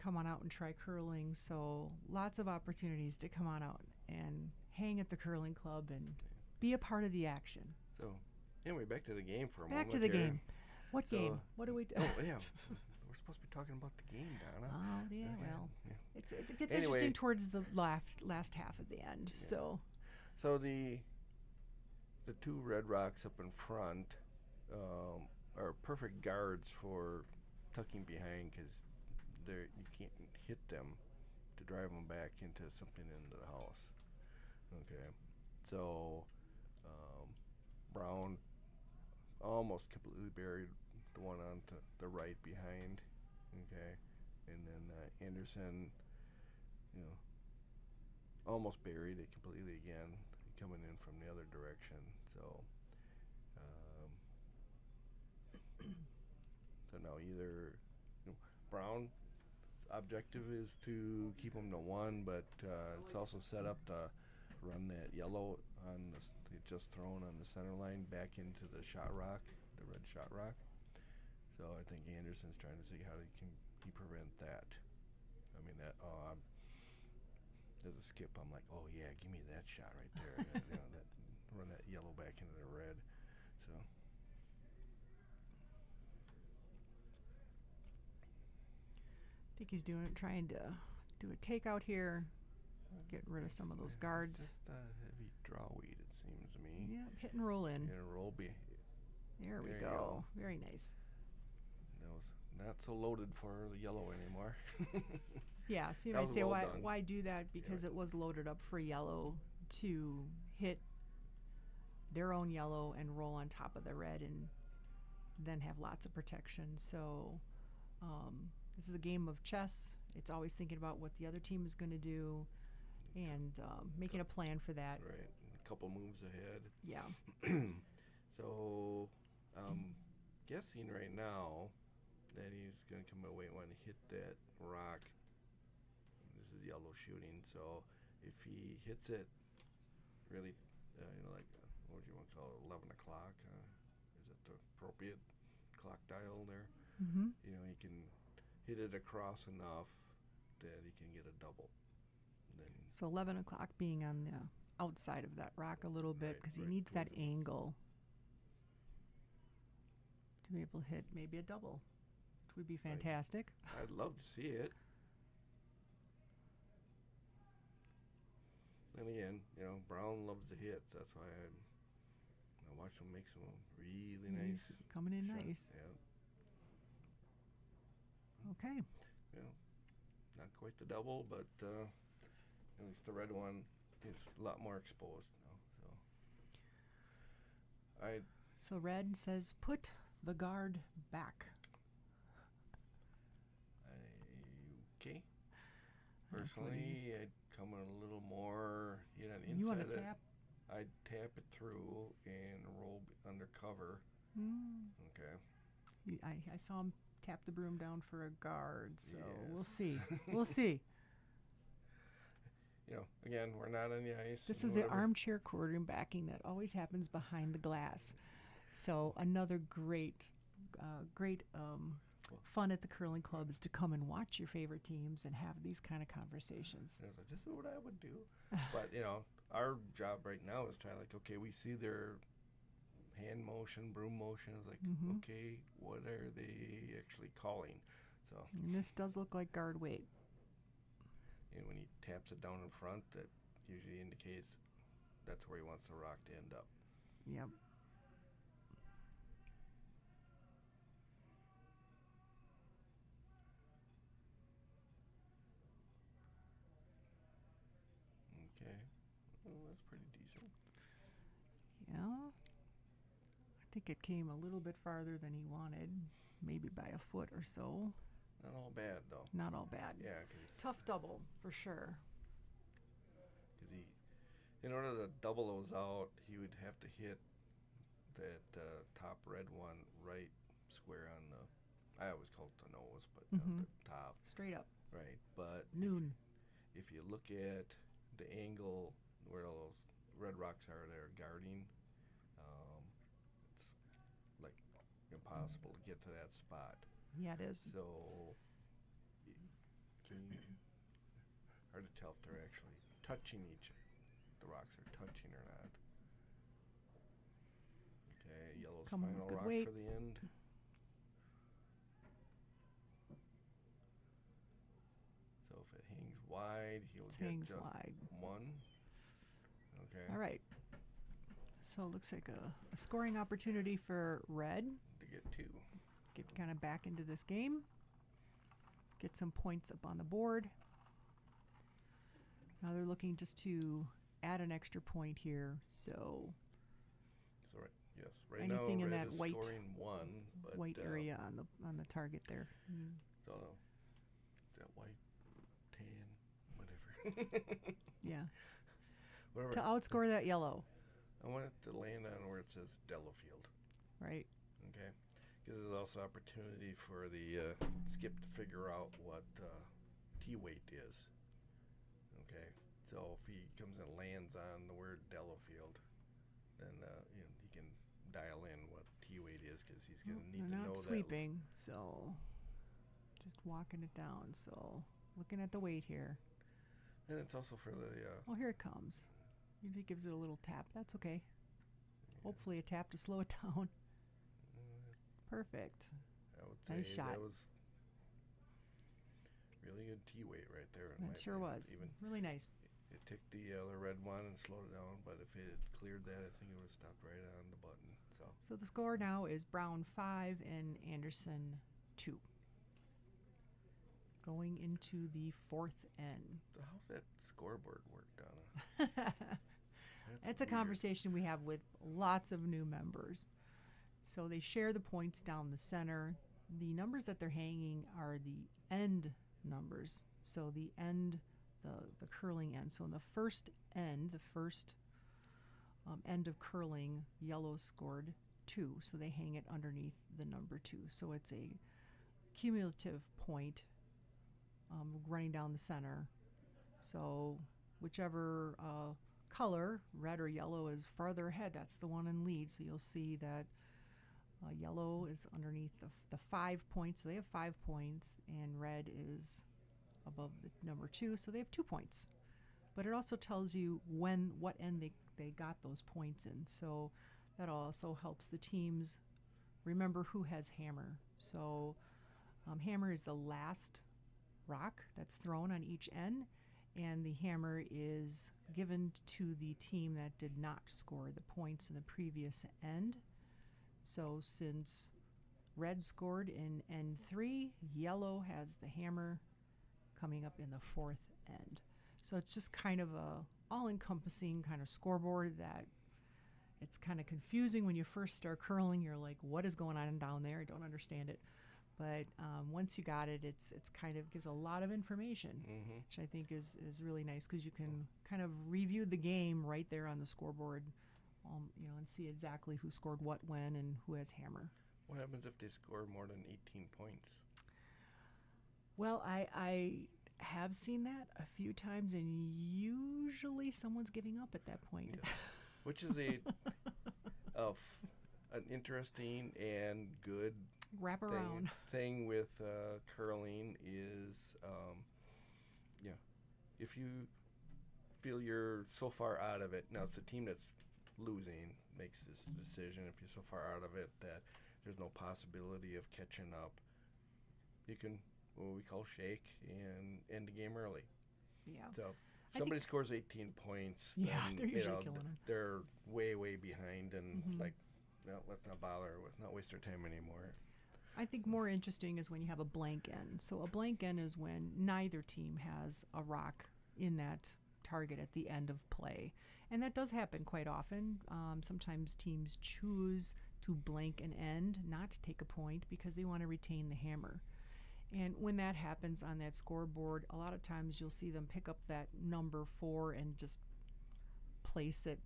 Come on out and try curling. So lots of opportunities to come on out and hang at the curling club and be a part of the action. so anyway, back to the game for a moment. Back to the here. game. What So- game? What do we do? Oh yeah, we're supposed to be talking about the game, Donna. Oh, yeah, Okay, well, yeah. it gets Anyway. interesting towards the last half at the end. Yeah. So So the two Red Rocks up in front are perfect guards for tucking behind, because you can't hit them to drive them back into something into the house. Okay, so Brown almost completely buried the one on to the right behind. Okay, and then Anderson, almost buried it completely again, coming in from the other direction. So So now either brown objective is to keep them to 1, but it's also set up to run that yellow on just thrown on the center line back into the shot rock, the red shot rock. So I think Anderson's trying to see how he prevent that. I mean that. As a skip, I'm like, oh yeah, give me that shot right there. That run that yellow back into the red. So. I think he's trying to do a takeout here, get rid of some of those guards. Just a heavy draw weed, it seems to me. Yeah, hit and roll in. And roll There we you go. Very nice. That was not so loaded for the yellow anymore. Yeah, so you That might was say, well why done. why do that? Because it was loaded up for yellow to hit their own yellow and roll on top of the red and then have lots of protection. So this is a game of chess. It's always thinking about what the other team is going to do and making a plan for that. Right, a couple moves ahead. Yeah. So, guessing right now that he's going to come away and want to hit that rock. This is yellow shooting, so if he hits it really, like, what would you want to call it, 11 o'clock? Is it the appropriate clock dial there? Mm-hmm. He can hit it across enough that he can get a double. Then So 11 o'clock being on the outside of that rock a little bit because he needs that angle to be able to hit maybe a double, which would be fantastic. I'd love to see it. And again, Brown loves the hits. That's why I watch him make some really nice. He's coming in shots. nice. Yeah. Okay. Not quite the double, but at least the red one is a lot more exposed now. So red says put the guard back. Okay. That's what Personally, I'd come in a little more. On You want inside to it. tap? I'd tap it through and roll undercover. Okay. I saw him tap the broom down for a guard, so we'll Yes. see. We'll see. Again, we're not on the ice. This and is the whatever. armchair quarterbacking that always happens behind the glass. So another great fun at the curling club is to come and watch your favorite teams and have these kind of conversations. And I was like, this is what I would do. But, our job right now is trying okay, we see their hand motion, broom motion. It's like, Mhm. okay, what are they actually calling? So, And this does look like guard weight. and when he taps it down in front, that usually indicates that's where he wants the rock to end up. Yep. Okay. Well, that's pretty decent. Yeah. I think it came a little bit farther than he wanted, maybe by a foot or so. Not all bad, though. Not all bad. Yeah, because Tough double, for sure. in order to double those out, he would have to hit that top red one right square on the, I always call it the nose, but Mhm. the top, Straight up. right? But Noon. if you look at the angle where all those red rocks are there guarding, it's like impossible to get to that spot. Yeah, it is. So, hard to tell if they're actually touching the rocks are touching or not. Okay, yellow's Come with final good rock weight. for the end. So if it hangs wide, he'll It get hangs just wide. one. Okay. All right. So it looks like a scoring opportunity for red. To get two. Get kind of back into this game. Get some points up on the board. Now they're looking just to add an extra point here. So So right Anything now in red that is white- scoring one, but white area on the target there. So is that white, tan, whatever. Yeah. Whatever. To outscore that yellow, I want it to land on where it says Delafield. right? Okay, Gives us also opportunity for the skip to figure out what tee weight is. Okay, so if he comes and lands on the word Delafield, then he can dial in what tee weight is because he's going to need to They're know not sweeping, so just walking it down. So looking at the weight here. And it's also for the. Oh, here it comes. Usually gives it a little tap. That's okay. Hopefully a tap to slow it down. Perfect. I would say Nice shot. that was really good tee weight right there. That sure was. Even really nice. it took the other red one and slowed it down, but if it had cleared that, I think it would have stopped right on the button. So the score now is Brown 5 and Anderson 2. Going into the 4th end. So how's that scoreboard work, Donna? That's a weird. conversation we have with lots of new members. So they share the points down the center. The numbers that they're hanging are the end numbers. So the end, the curling end. So in the first end, end of curling, yellow scored 2. So they hang it underneath the number 2. So it's a cumulative point running down the center. So whichever color, red or yellow, is farther ahead, that's the one in lead. So you'll see that yellow is underneath the 5 points. So they have 5 points, and red is above the number 2. So they have 2 points. But it also tells you what end they got those points in. So that also helps the teams remember who has hammer. So hammer is the last rock that's thrown on each end, and the hammer is given to the team that did not score the points in the previous end. So since red scored in end 3, yellow has the hammer coming up in the 4th end. So it's just kind of a all-encompassing kind of scoreboard that it's kind of confusing when you first start curling. You're like, what is going on down there? I don't understand it. But once you got it, it's kind of gives a lot of information, which I think is really nice because you can kind of review the game right there on the scoreboard, and see exactly who scored what when and who has hammer. What happens if they score more than 18 points? Well, I have seen that a few times, and usually someone's giving up at that point. Yeah. Which is an interesting and good wrap around thing with curling is, if you feel you're so far out of it, now it's the team that's losing makes this decision. If you're so far out of it that there's no possibility of catching up, you can what we call shake and end the game early. Yeah. So if somebody scores 18 points, yeah, then, they're usually killing them. They're way behind, and let's not bother with not waste our time anymore. I think more interesting is when you have a blank end. So a blank end is when neither team has a rock in that target at the end of play. And that does happen quite often. Sometimes teams choose to blank an end, not to take a point, because they want to retain the hammer. And when that happens on that scoreboard, a lot of times you'll see them pick up that number 4 and just place it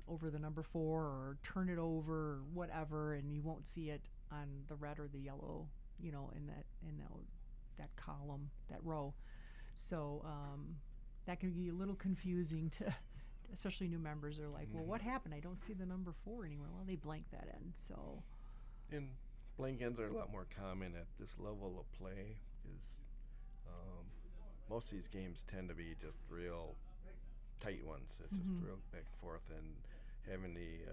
over the number 4 or turn it over or whatever, and you won't see it on the red or the yellow, in that column, that row. So that can be a little confusing to, especially new members are like, well, what happened? I don't see the number 4 anywhere. Well, they blank that end. So. And blank ends are a lot more common at this level of play because most of these games tend to be just real tight ones. It's just real back and forth, and having the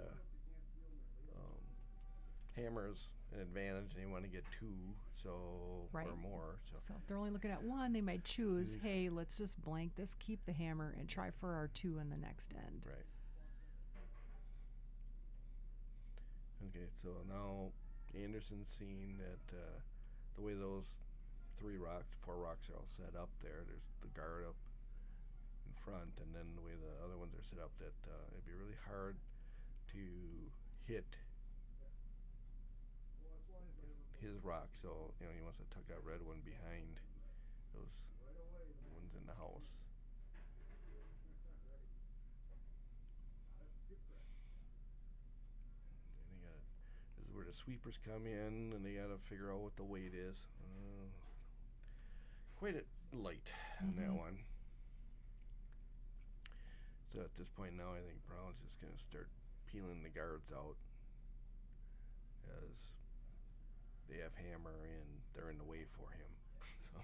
hammers an advantage, and you want to get 2 or more. So if they're only looking at 1, they might choose, hey, let's just blank this, keep the hammer, and try for our 2 in the next end. Right. Okay, so now Anderson's seen that the way those 4 rocks are all set up there, there's the guard up in front, and then the way the other ones are set up, that it'd be really hard to hit his rock. So he wants to tuck that red one behind those ones in the house. And where the sweepers come in, and they got to figure out what the weight is. Quite a light on that one. So at this point now, I think Brown's just going to start peeling the guards out, as they have hammer and they're in the way for him. So.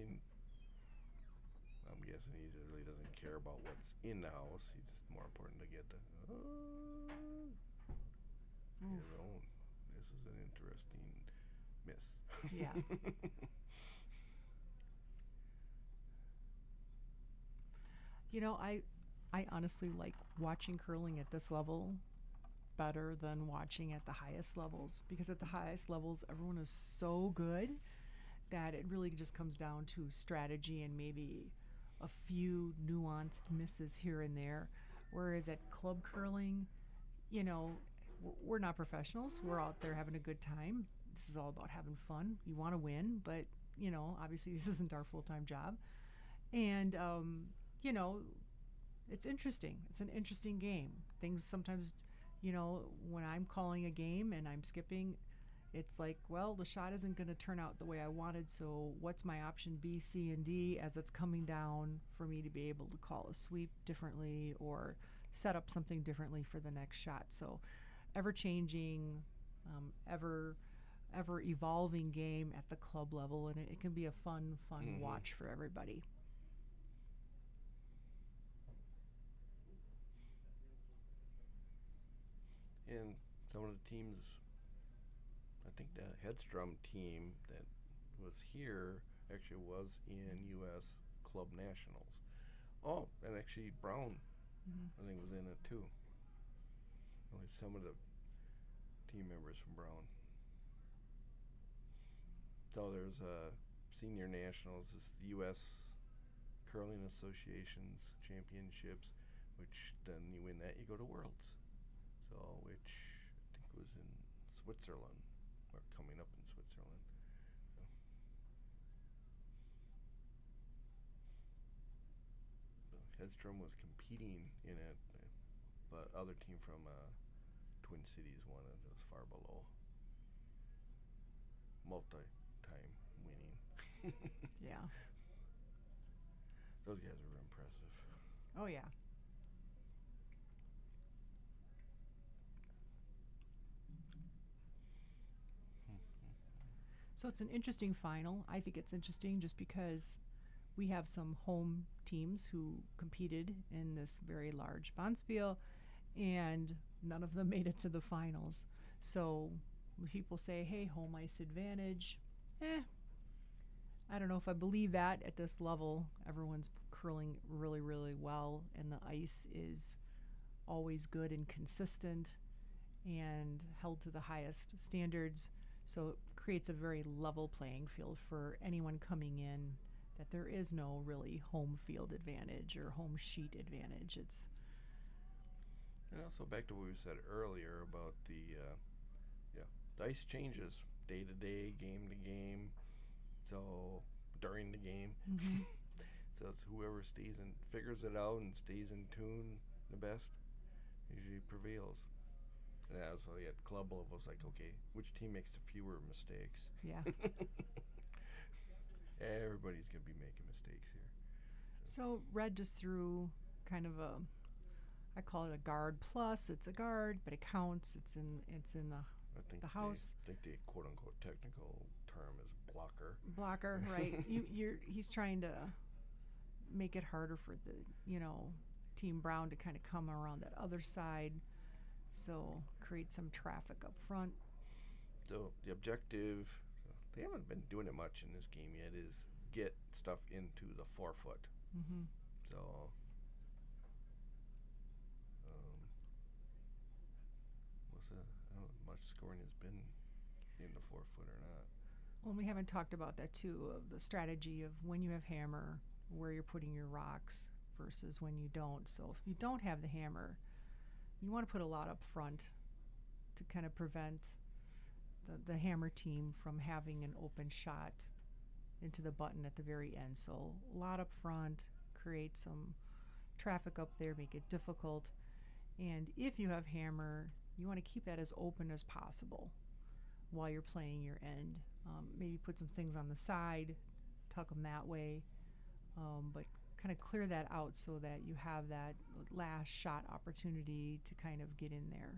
And I'm guessing he really doesn't care about what's in the house. He's just more important to get the. You know, this is an interesting miss. Yeah. You know, I honestly like watching curling at this level better than watching at the highest levels, because at the highest levels everyone is so good that it really just comes down to strategy and maybe a few nuanced misses here and there. Whereas at club curling, you know, we're not professionals. We're out there having a good time. This is all about having fun. You want to win, but, you know, obviously this isn't our full-time job. And, you know, it's interesting. It's an interesting game. Things sometimes, you know, when I'm calling a game and I'm skipping, it's like, well, the shot isn't going to turn out the way I wanted, so what's my option B, C, and D as it's coming down for me to be able to call a sweep differently or set up something differently for the next shot. So ever-changing, ever-evolving game at the club level, and it can be a fun watch for everybody. And some of the teams, I think the Hedstrom team that was here actually was in U.S. Club Nationals. Oh, and actually Brown, I think, was in it too. Only some of the team members from Brown. So there's Senior Nationals, this U.S. Curling Association's championships, which then you win that, you go to Worlds. So, which I think was in Switzerland, or coming up in Switzerland. So Hedstrom was competing in it, but other team from Twin Cities won it. It was far below. Multi-time winning. Yeah. Those guys were impressive. Oh, yeah. So it's an interesting final. I think it's interesting just because we have some home teams who competed in this very large Bonspiel, and none of them made it to the finals. So when people say, hey, home ice advantage, I don't know if I believe that at this level. Everyone's curling really, really well, and the ice is always good and consistent and held to the highest standards. So it creates a very level playing field for anyone coming in, that there is no really home field advantage or home sheet advantage. It's and also back to what we said earlier about the ice changes day to day, game to game. So during the game, so it's whoever figures it out and stays in tune the best usually prevails. Yeah, so at club level, it's like, okay, which team makes the fewer mistakes? Yeah. Everybody's going to be making mistakes here. So Red just threw kind of I call it a guard plus. It's a guard, but it counts. It's in the house. I think the quote unquote technical term is blocker. Blocker, right? He's trying to make it harder for the Team Brown to kind of come around that other side. So create some traffic up front. So the objective, they haven't been doing it much in this game yet, is get stuff into the 4-foot. So I don't know how much scoring has been in the 4-foot or not. Well, we haven't talked about that too, of the strategy of when you have hammer, where you're putting your rocks versus when you don't. So if you don't have the hammer, you want to put a lot up front to kind of prevent the hammer team from having an open shot into the button at the very end. So a lot up front, create some traffic up there, make it difficult. And if you have hammer, you want to keep that as open as possible while you're playing your end. Maybe put some things on the side, tuck them that way, but kind of clear that out so that you have that last shot opportunity to kind of get in there.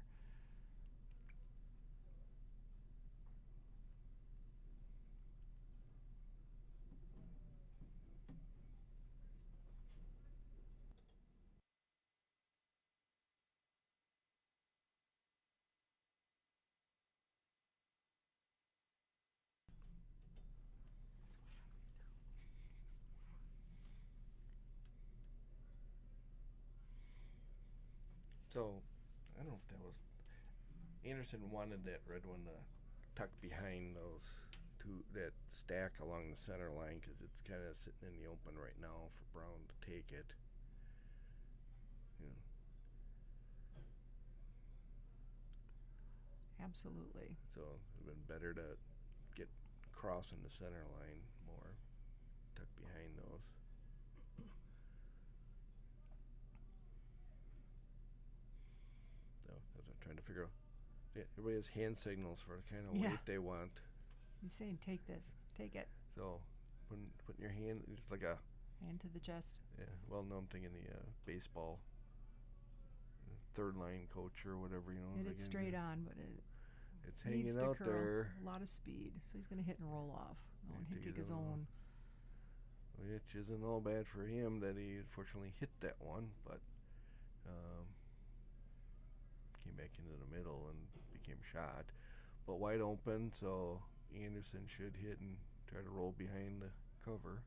So, I don't know if that was Anderson wanted that red one to tuck behind those two, that stack along the center line, because it's kind of sitting in the open right now for Brown to take it. Yeah. Absolutely. So it would have been better to get crossing the center line more, tuck behind those. So as I'm trying to figure out, yeah, everybody has hand signals for the kind of weight they want. He's saying, take this, take it. So when putting your hand, it's like a Hand to the chest. yeah. Well, no, I'm thinking the baseball third line coach or whatever, you know. Hit it straight on, but it's needs hanging to out curl. there, A lot of speed, so he's going to hit and roll off. Oh, and he'll take his own. which isn't all bad for him that he unfortunately hit that one, but came back into the middle and became shot. But wide open, so Anderson should hit and try to roll behind the cover.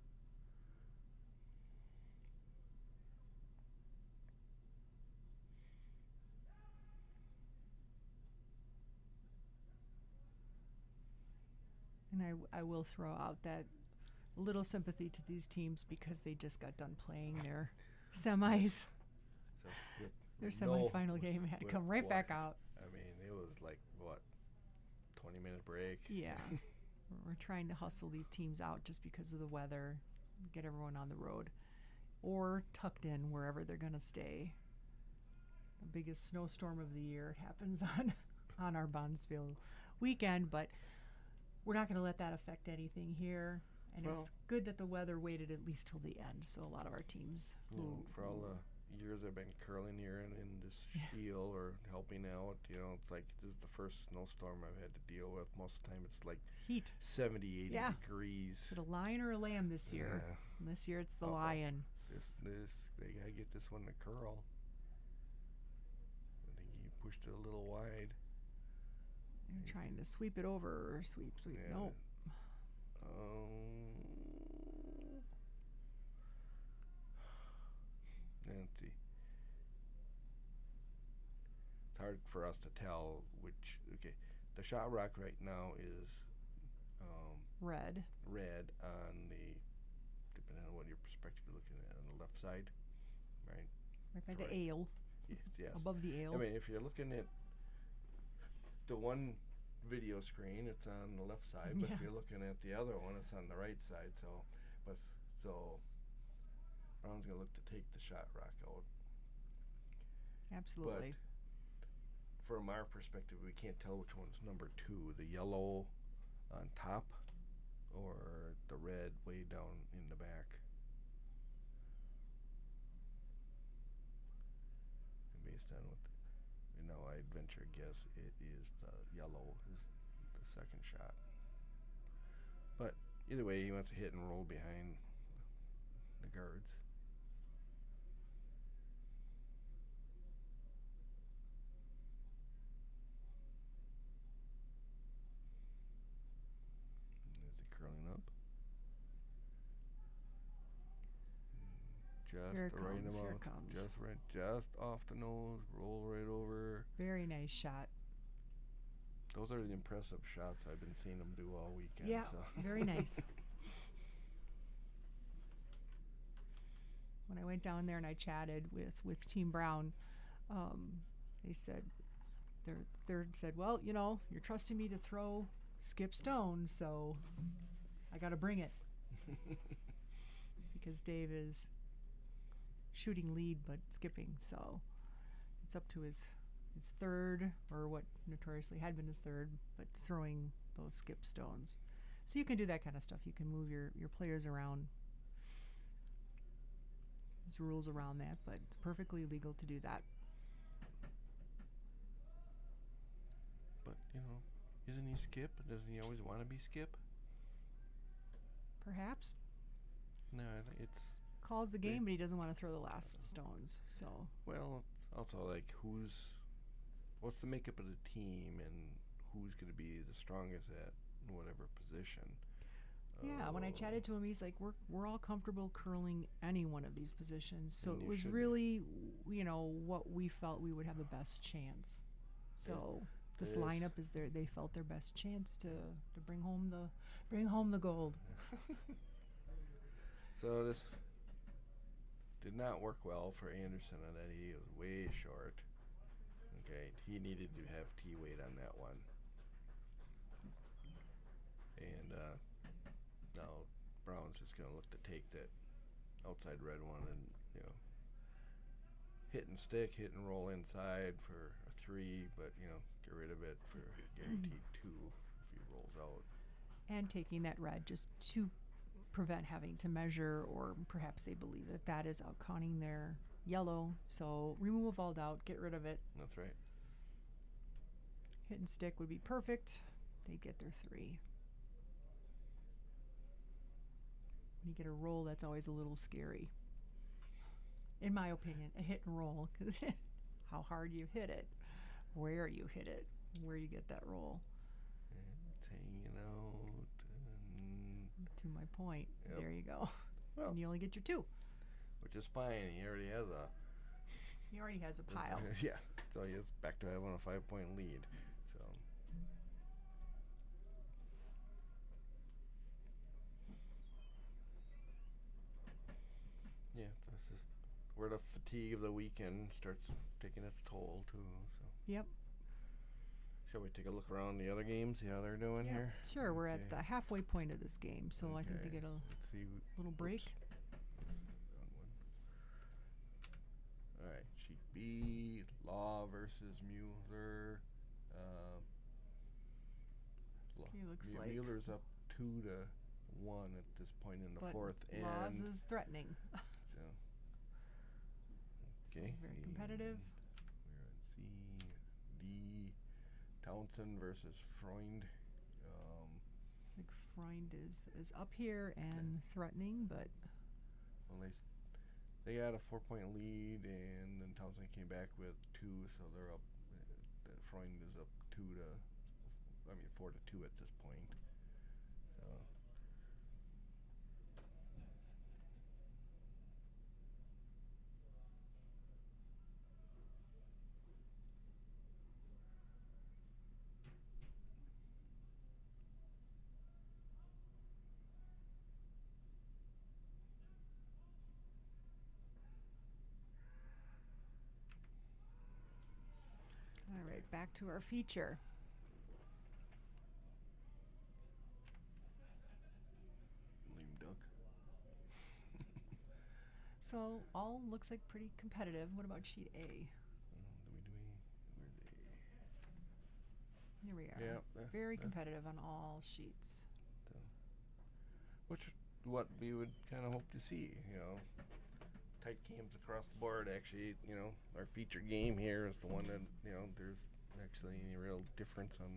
And I will throw out that little sympathy to these teams because they just got done playing their semis. So with Their no- semifinal game had to with come right what? back out. I mean, it was like, what, 20-minute break? Yeah. We're trying to hustle these teams out just because of the weather, get everyone on the road, or tucked in wherever they're going to stay. The biggest snowstorm of the year happens on our Bondsville weekend, but we're not going to let that affect anything here. And Well- it's good that the weather waited at least till the end, so a lot of our teams For all the years I've been curling here and in this spiel or helping out, it's like this is the first snowstorm I've had to deal with. Most of the time it's like heat. 70, 80 Yeah. degrees. Is it a lion or a lamb this year? Yeah. And this year it's the Uh-oh. lion. They gotta get this one to curl. I think he pushed it a little wide. They're trying to sweep it over or sweep. Yeah. Nope. Let's see. It's hard for us to tell which. Okay, the shot rock right now is Red. red on the, depending on what your perspective you're looking at, on the left side, right? Right by the Correct. ale. Yes. Above the ale. I mean, if you're looking at the one video screen, it's on the left side, but if Yeah. you're looking at the other one, it's on the right side. So Brown's gonna look to take the shot rock out. Absolutely. But from our perspective, we can't tell which one's number 2, the yellow on top or the red way down in the back. And based on what, I'd venture a guess it is the yellow is the second shot. But either way, he wants to hit and roll behind the guards. Is it curling up? Just Here it the right comes, amount. here it comes. Just right, just off the nose, roll right over. Very nice shot. Those are the impressive shots I've been seeing them do all weekend. Yeah, So. very nice. When I went down there and I chatted with Team Brown, they said, their third said, well, you're trusting me to throw Skip Stone, so I got to bring it. Because Dave is shooting lead but skipping. So it's up to his third, or what notoriously had been his third, but throwing those skip stones. So you can do that kind of stuff. You can move your players around. There's rules around that, but it's perfectly legal to do that. But, isn't he Skip? Doesn't he always want to be Skip? Perhaps. No, it's... Calls the game, but he doesn't want to throw the last stones. So. Well, it's also like what's the makeup of the team and who's going to be the strongest at whatever position. Yeah, when I chatted to him, he's like, we're all comfortable curling any one of these positions. So And it you was should really, what we felt we would have the best chance. So this is. lineup is they felt their best chance to bring home the gold. So this did not work well for Anderson on that. He was way short. Okay, he needed to have T-weight on that one. And now Brown's just going to look to take that outside red one and, hit and stick, hit and roll inside for a 3, but, get rid of it for guaranteed 2 if he rolls out. And taking that red just to prevent having to measure, or perhaps they believe that is outcounting their yellow. So remove all doubt, get rid of it. That's right. Hit and stick would be perfect. They get their 3. When you get a roll, that's always a little scary. In my opinion, a hit and roll, because how hard you hit it, where you hit it, where you get that roll. It's hanging out. To my point. Yep. There you go. Well, And you only get your 2. which is fine. He already has a pile. yeah. So he is back to having a 5-point lead. So. Yeah, this is where the fatigue of the weekend starts taking its toll too. So. Yep. Shall we take a look around the other games, see how they're doing Yeah, here? sure. We're at Okay. the halfway point of this game, so I think they Okay. get a Let's see. little break. Wrong one. All right, sheet B, Law versus Mueller. Okay, looks like- Mueller's up 2-1 at this point in the But 4th, and Laws is threatening. so, okay. Very competitive. We're on C, D, Townsend versus Freund. Looks like Freund is up here and threatening, but Well, they got a 4-point lead, and then Townsend came back with 2, so they're up. Freund is up 4-2 at this point. So. all right, back to our feature. Lame duck. So all looks like pretty competitive. What about sheet A? Here we are. Yeah, Very competitive on all sheets. What we would kind of hope to see, tight games across the board. Actually, our feature game here is the one that, there's actually any real difference on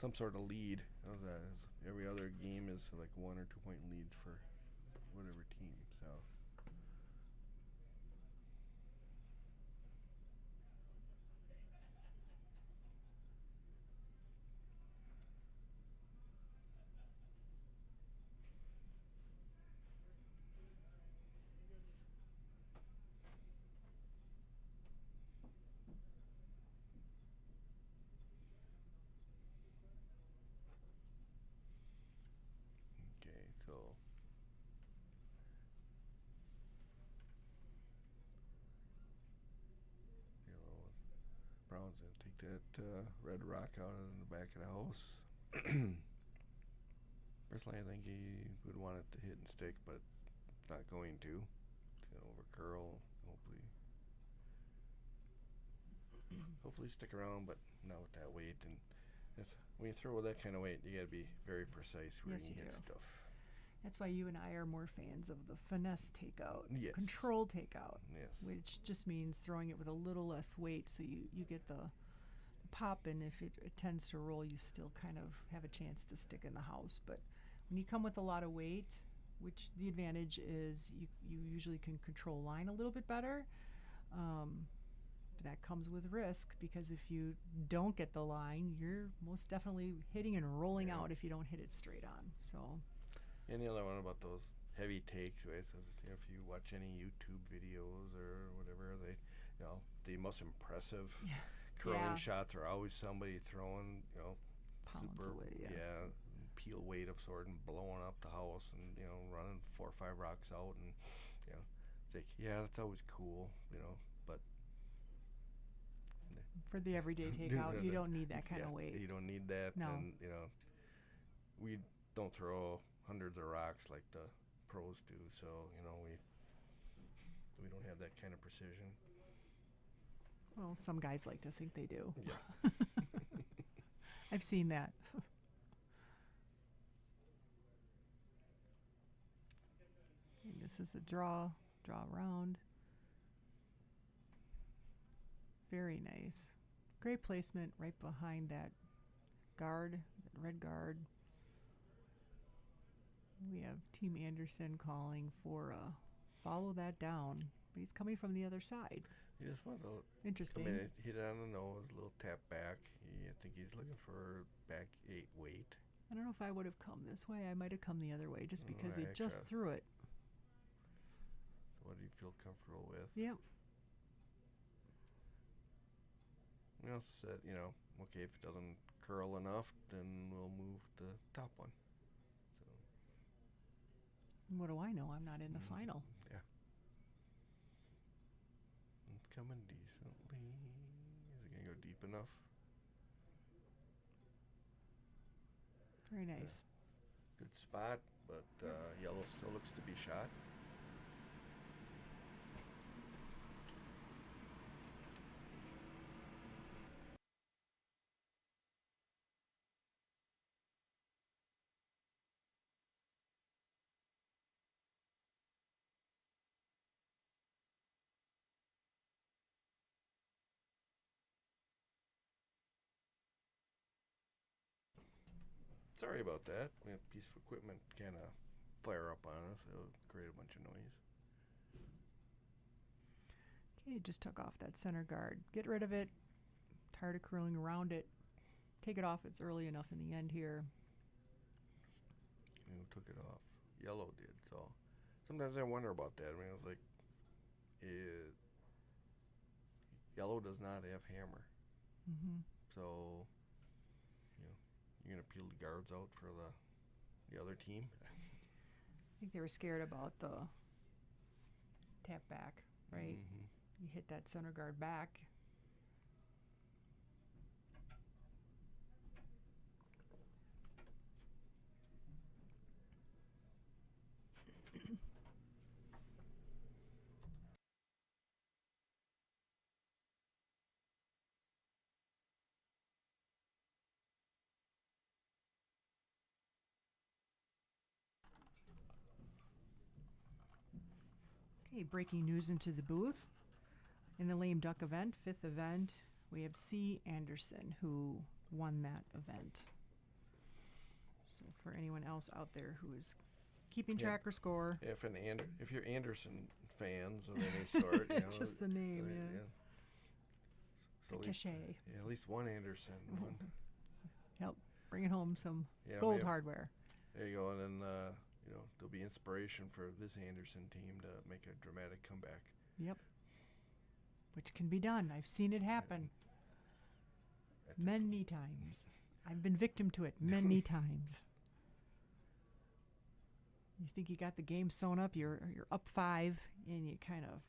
some sort of lead. How's that? Every other game is like 1 or 2 point leads for whatever team. So. Okay, so Brown's gonna take that red rock out in the back of the house. Personally, I think he would want it to hit and stick, but not going to. It's gonna over curl. Hopefully stick around, but not with that weight. And when you throw with that kind of weight, you gotta be very precise where Yes, you you hit do. stuff. That's why you and I are more fans of the finesse takeout, Yes. control takeout, Yes. which just means throwing it with a little less weight so you get the pop, and if it tends to roll, you still kind of have a chance to stick in the house. But when you come with a lot of weight, which the advantage is you usually can control line a little bit better. That comes with risk, because if you don't get the line, you're most definitely hitting and rolling out if you don't hit it straight on. So. And the other one about those heavy takes, right? So if you watch any YouTube videos or whatever, the most impressive curling shots are always somebody throwing, Pounds super away, peel weight of sort and blowing up the house and running 4 or 5 rocks out, and it's like, that's always cool, but for the everyday takeout, you don't need that kind of weight. You don't need that. No. And we don't throw hundreds of rocks like the pros do, so we don't have that kind of precision. Well, some guys like to think they do. Yeah. I've seen that. And this is a draw round. Very nice. Great placement right behind that guard, that red guard. We have Team Anderson calling for follow that down, but he's coming from the other side. He just wants to Interesting. come in, hit it on the nose, a little tap back. I think he's looking for back 8 weight. I don't know if I would have come this way. I might have come the other way just because he just extra. threw it. What do you feel comfortable with? Yep. We also said, okay, if it doesn't curl enough, then we'll move the top one. So. What do I know? I'm not in the final. Yeah. It's coming decently. Is it going to go deep enough? Very nice. Good spot, but yellow still looks to be shot. Sorry about that. We had a piece of equipment kind of flare up on us. It'll create a bunch of noise. Okay, just took off that center guard. Get rid of it. Tired of curling around it. Take it off. It's early enough in the end here. Who took it off? Yellow did. So sometimes I wonder about that. I mean, it's like, yellow does not have hammer. Mm-hmm. So, you're going to peel the guards out for the other team. I think they were scared about the tap back, right? Mm-hmm. You hit that center guard back. Okay, breaking news into the booth. In the lame duck event, 5th event, we have C. Anderson, who won that event. So for anyone else out there who is keeping track or score. If you're Anderson fans of any sort, just the name, So the cachet. At least one Anderson. One. Yep, bringing home some gold hardware. There you go, and then there'll be inspiration for this Anderson team to make a dramatic comeback. Yep. Which can be done. I've seen it happen many times. I've been victim to it many times. You think you got the game sewn up, you're up 5, and you kind of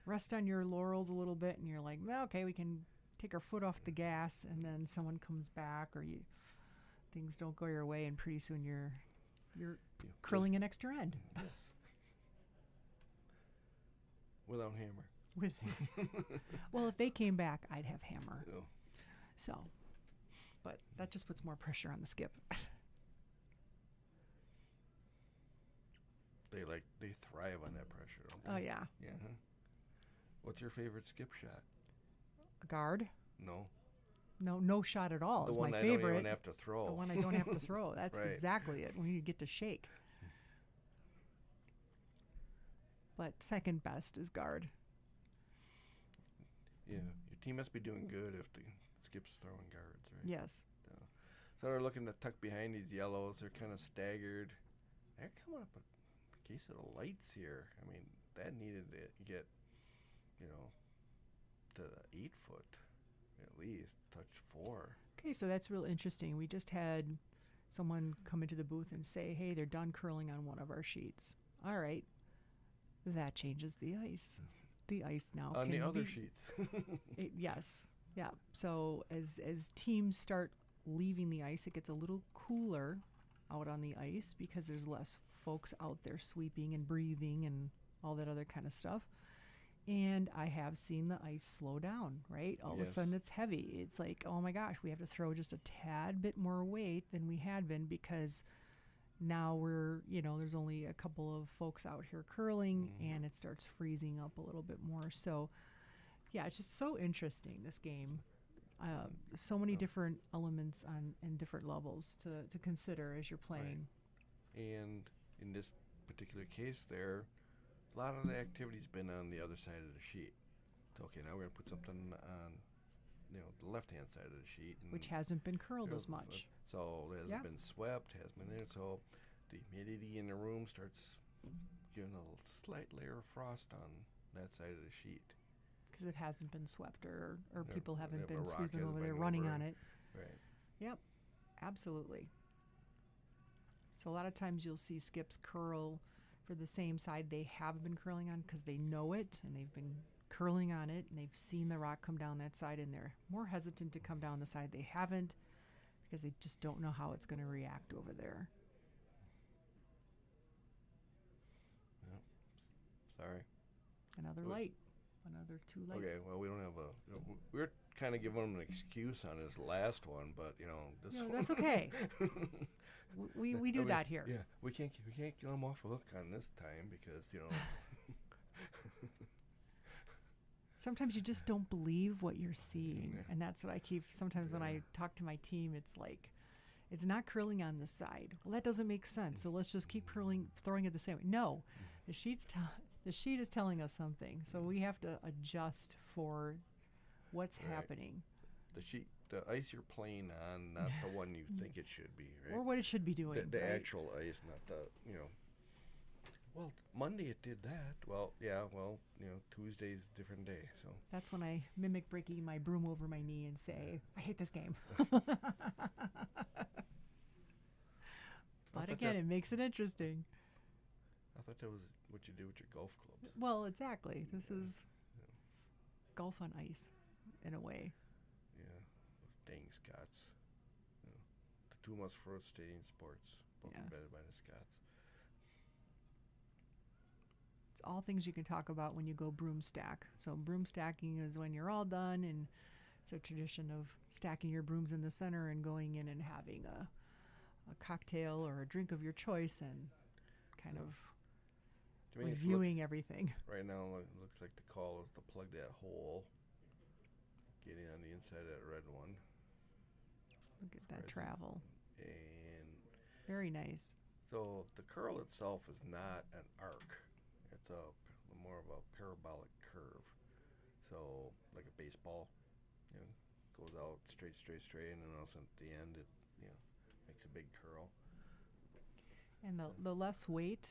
rest on your laurels a little bit, and you're like, well, okay, we can take our foot off the gas, and then someone comes back, or things don't go your way, and pretty soon you're curling an extra end. Yes. Without hammer. With well, if they came back, I'd have hammer. Yeah. So, but that just puts more pressure on the skip. They thrive on that pressure, don't they? Oh yeah, Yeah. Huh? What's your favorite skip shot? a guard. No. No shot at all. The Is one my I favorite. don't even have to throw. The one I don't have to throw. That's Right. exactly it. When you get to shake. But second best is guard. Yeah. Your team must be doing good if the skip's throwing guards, right? Yes. So they're looking to tuck behind these yellows. They're kind of staggered. They're coming up with a case of the lights here. I mean, that needed to get, to the 8 foot at least, touch 4. Okay, so that's real interesting. We just had someone come into the booth and say, hey, they're done curling on one of our sheets. All right. That changes the ice. The ice now On can the other be- sheets. Yes. Yeah. So as teams start leaving the ice, it gets a little cooler out on the ice because there's less folks out there sweeping and breathing and all that other kind of stuff. And I have seen the ice slow down, right? All of a Yes. sudden it's heavy. It's like, oh my gosh, we have to throw just a tad bit more weight than we had been because now we're, there's only a couple of folks out here curling and it starts freezing up a little bit more. So, yeah, it's just so interesting, this game. So many different elements and different levels to consider as you're playing. And in this particular case there, a lot of the activity's been on the other side of the sheet. So, okay, now we're going to put something on, the left-hand side of the sheet. And Which hasn't been curled as there's much. So it hasn't Yeah. been swept, hasn't been there. So the humidity in the room starts giving a slight layer of frost on that side of the sheet. Because it hasn't been swept or Yeah, people haven't yeah, a been rock sweeping hasn't over been there running over on it. it. Right. Yep, absolutely. So a lot of times you'll see skips curl for the same side they have been curling on because they know it and they've been curling on it and they've seen the rock come down that side and they're more hesitant to come down the side they haven't because they just don't know how it's going to react over there. Yep. Sorry. Another Good. light. Another 2 light. Okay, well, we don't have we're kind of giving him an excuse on his last one, but, this No, one. that's okay. We do that here. Yeah, we can't get him off the hook on this time because, Sometimes you just don't believe what you're seeing. Yeah. And that's what I keep, sometimes when I talk to my team, it's like, it's not curling on this side. Well, that doesn't make sense. So let's just keep throwing it the same way. No, the sheet is telling us something. So we have to adjust for what's Right. happening. The ice you're playing on, not the one you think it should be, right? Or what it should be doing. The right? actual ice, not the, Well, Monday it did that. Well, yeah, Tuesday's a different day, so. That's when I mimic breaking my broom over my knee and say, I hate this game. But thought again, that- it makes it interesting. I thought that was what you do with your golf clubs. Well, exactly. This is golf on ice, in a way. Yeah, those dang Scots. The two most frustrating sports, both Yeah. invented by the Scots. It's all things you can talk about when you go broom stack. So broom stacking is when you're all done, and it's a tradition of stacking your brooms in the center and going in and having a cocktail or a drink of your choice and kind of To me, reviewing everything. right now, it looks like the call is to plug that hole, getting on the inside of that red one, Look at that Present. travel. and Very nice. so the curl itself is not an arc. It's more of a parabolic curve. So like a baseball, goes out straight, and then all of a sudden at the end it, makes a big curl. And the less weight,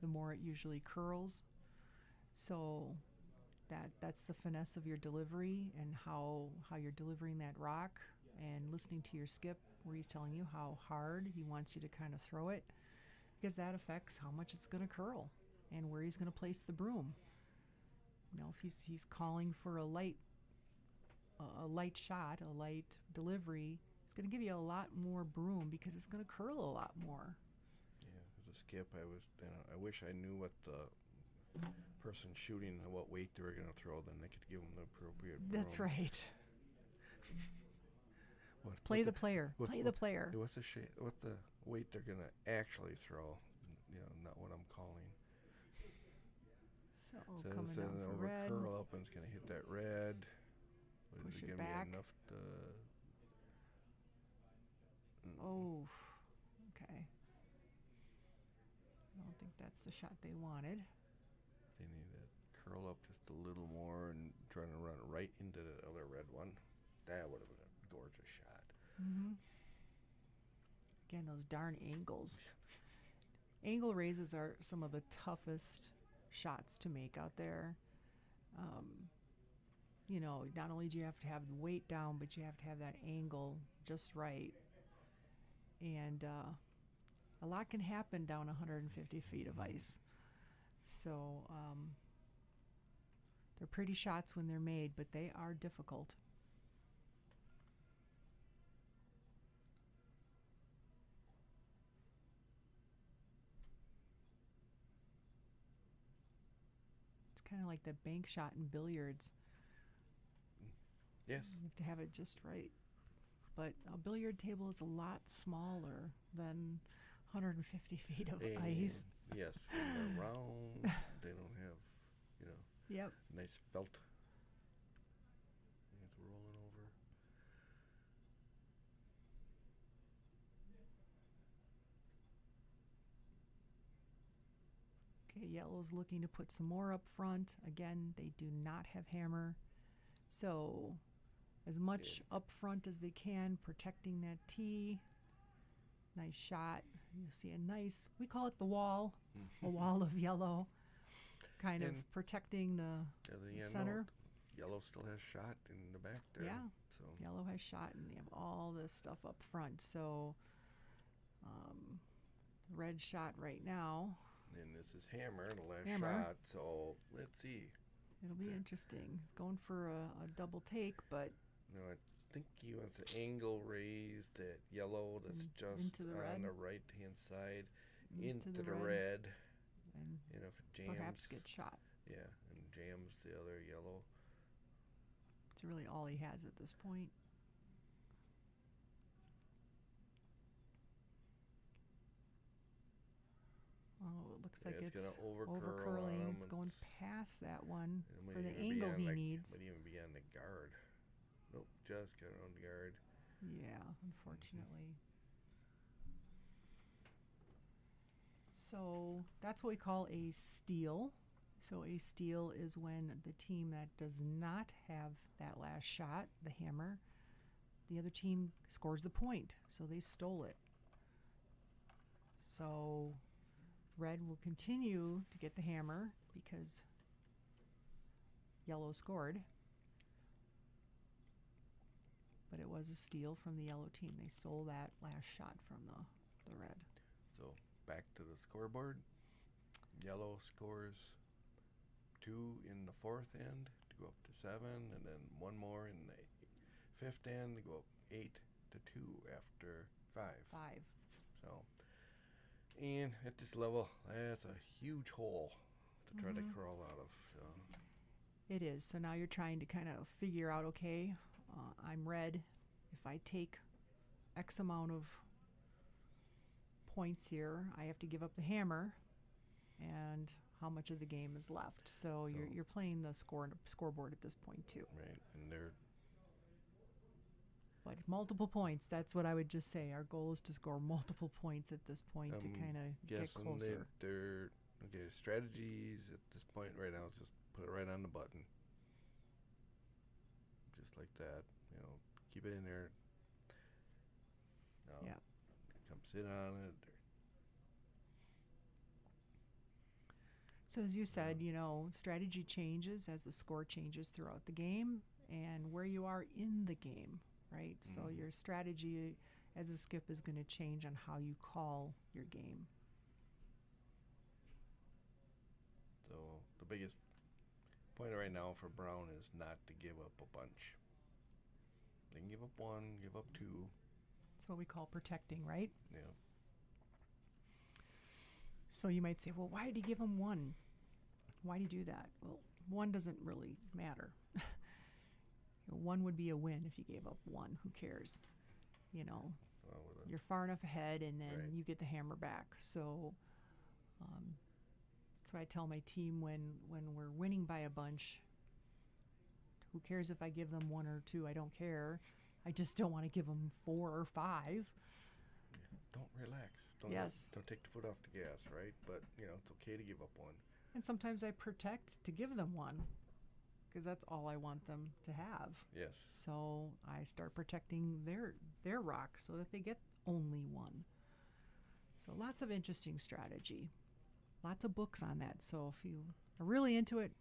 the more it usually curls. So that's the finesse of your delivery and how you're delivering that rock and listening to your skip where he's telling you how hard he wants you to kind of throw it, because that affects how much it's going to curl and where he's going to place the broom. If he's calling for a light shot, a light delivery, it's going to give you a lot more broom because it's going to curl a lot more. Yeah, as a skip, I wish I knew what the person shooting what weight they were going to throw, then they could give them the appropriate. That's broom. right. What- Play what the player. what- Play what- the player. What's what the weight they're going to actually throw? Not what I'm calling. So, So coming instead down of for over red. curl up, and it's going to hit that red. But Push is it it going to back. be enough to? Oh, okay. I don't think that's the shot they wanted. They need to curl up just a little more and trying to run right into the other red one. That would have been a gorgeous shot. Mm-hmm. Again, those darn angles. Angle raises are some of the toughest shots to make out there. Not only do you have to have the weight down, but you have to have that angle just right. And a lot can happen down 150 feet of ice. So they're pretty shots when they're made, but they are difficult. It's kind of like the bank shot in billiards. Yes. You have to have it just right. But a billiard table is a lot smaller than 150 feet of And ice. yes, and they're round. They don't have, Yep. nice felt. And it's rolling over. Okay, yellow's looking to put some more up front. Again, they do not have hammer. So as much up front as they can, protecting that tee. Nice shot. You'll see a nice, we call it the wall, a wall of yellow, kind of And protecting the At the end, center. Yellow still has shot in the back there. Yeah. So Yellow has shot, and they have all this stuff up front. So red shot right now. and this is Hammer, the last Hammer. shot. So let's see. It'll be interesting. He's going for a double take, but No, I think he wants to angle raise that yellow that's just into the red. on the right hand side Into into the the red. red. and And if it jams, perhaps get shot. yeah, and jams the other yellow. It's really all he has at this point. Oh, it looks like Yeah, it's gonna over curling. curl on It's him. going past that one It might for the even be angle on he the- needs. Might even be on the guard. Nope, just got on the guard. Yeah, unfortunately. So that's what we call a steal. So a steal is when the team that does not have that last shot, the hammer, the other team scores the point. So they stole it. So red will continue to get the hammer because yellow scored. But it was a steal from the yellow team. They stole that last shot from the red. So back to the scoreboard. Yellow scores 2 in the fourth end to go up to 7, and then one more in the fifth end to go up 8-2 after 5. 5. So, and at this level, that's a huge hole to try to crawl out of. So, It is. So now you're trying to kind of figure out, okay, I'm red. If I take X amount of points here, I have to give up the hammer, and how much of the game is left. So you're playing the scoreboard at this point too. right, and they're But multiple points. That's what I would just say. Our goal is to score multiple points at this point to kind of get guessing closer. they're okay. Strategies at this point right now is just put it right on the button, just like that. Keep it in there. Now, Yeah. come sit on it. So as you said, strategy changes as the score changes throughout the game and where you are in the game, right? So your strategy as a skip is going to change on how you call your game. So the biggest point right now for Brown is not to give up a bunch. They can give up 1, give up 2. That's what we call protecting, right? Yeah. So you might say, well, why did he give him 1? Why do you do that? Well, one doesn't really matter. One would be a win if you gave up one. Who cares? You know, Well, with a- you're far enough ahead, and then Right. you get the hammer back. So that's what I tell my team when we're winning by a bunch. Who cares if I give them one or two? I don't care. I just don't want to give them 4 or 5. Don't relax. Don't Yes. Don't take the foot off the gas, right? But it's okay to give up one. And sometimes I protect to give them one because that's all I want them to have. Yes. So I start protecting their rock so that they get only one. So lots of interesting strategy. Lots of books on that. So if you are really into it,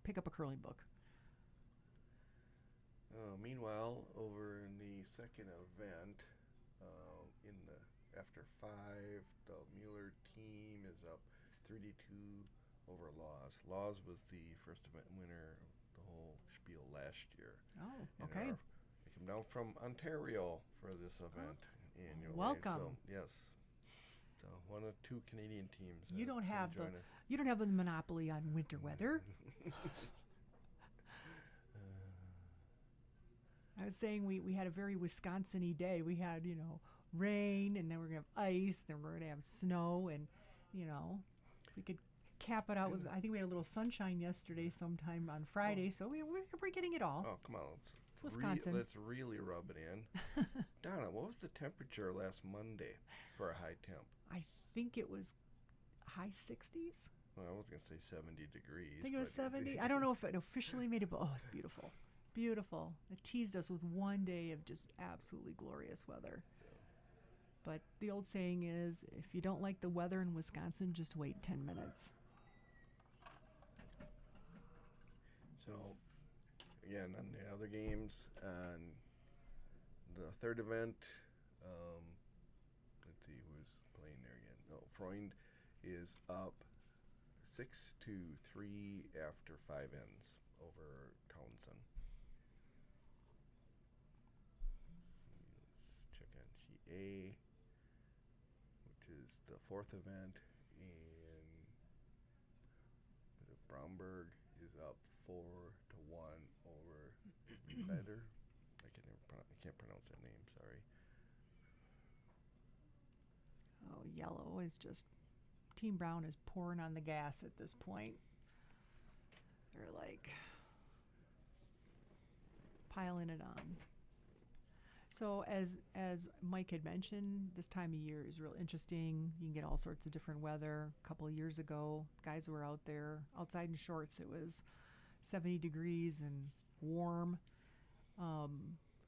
pick up a curling book. Meanwhile, over in the second event, after 5, the Mueller team is up 3-2 over Laws. Laws was the first event winner of the whole spiel last year. Oh, And okay. they come down from Ontario for this event annually. Welcome. So, yes. So one of 2 Canadian teams. You don't come have join us. You don't have the monopoly on winter weather. I was saying we had a very Wisconsin-y day. We had, rain, and then we're going to have ice, then we're going to have snow, and, we could cap it out with, I think we had a little sunshine yesterday sometime on Friday, so we're getting it all. Oh, come on. Wisconsin. Let's really rub it in. Donna, what was the temperature last Monday for a high temp? I think it was high 60s. Well, I was going to say 70 degrees. I think it was but 70. I don't know if it officially made it, but it's beautiful. Beautiful. It teased us with one day of just absolutely glorious weather. But the old saying is, if you don't like the weather in Wisconsin, just wait 10 minutes. So, again, on the other games, on the third event, let's see who's playing there again. No, Freund is up 6-3 after 5 ends over Townsend. Let's check on sheet A, which is the 4th event, and Bromberg is up 4-1 over Better. I can't pronounce that name. Sorry. Oh, yellow is just, Team Brown is pouring on the gas at this point. They're like piling it on. So as Mike had mentioned, this time of year is real interesting. You can get all sorts of different weather. A couple of years ago, guys were out there outside in shorts. It was 70 degrees and warm,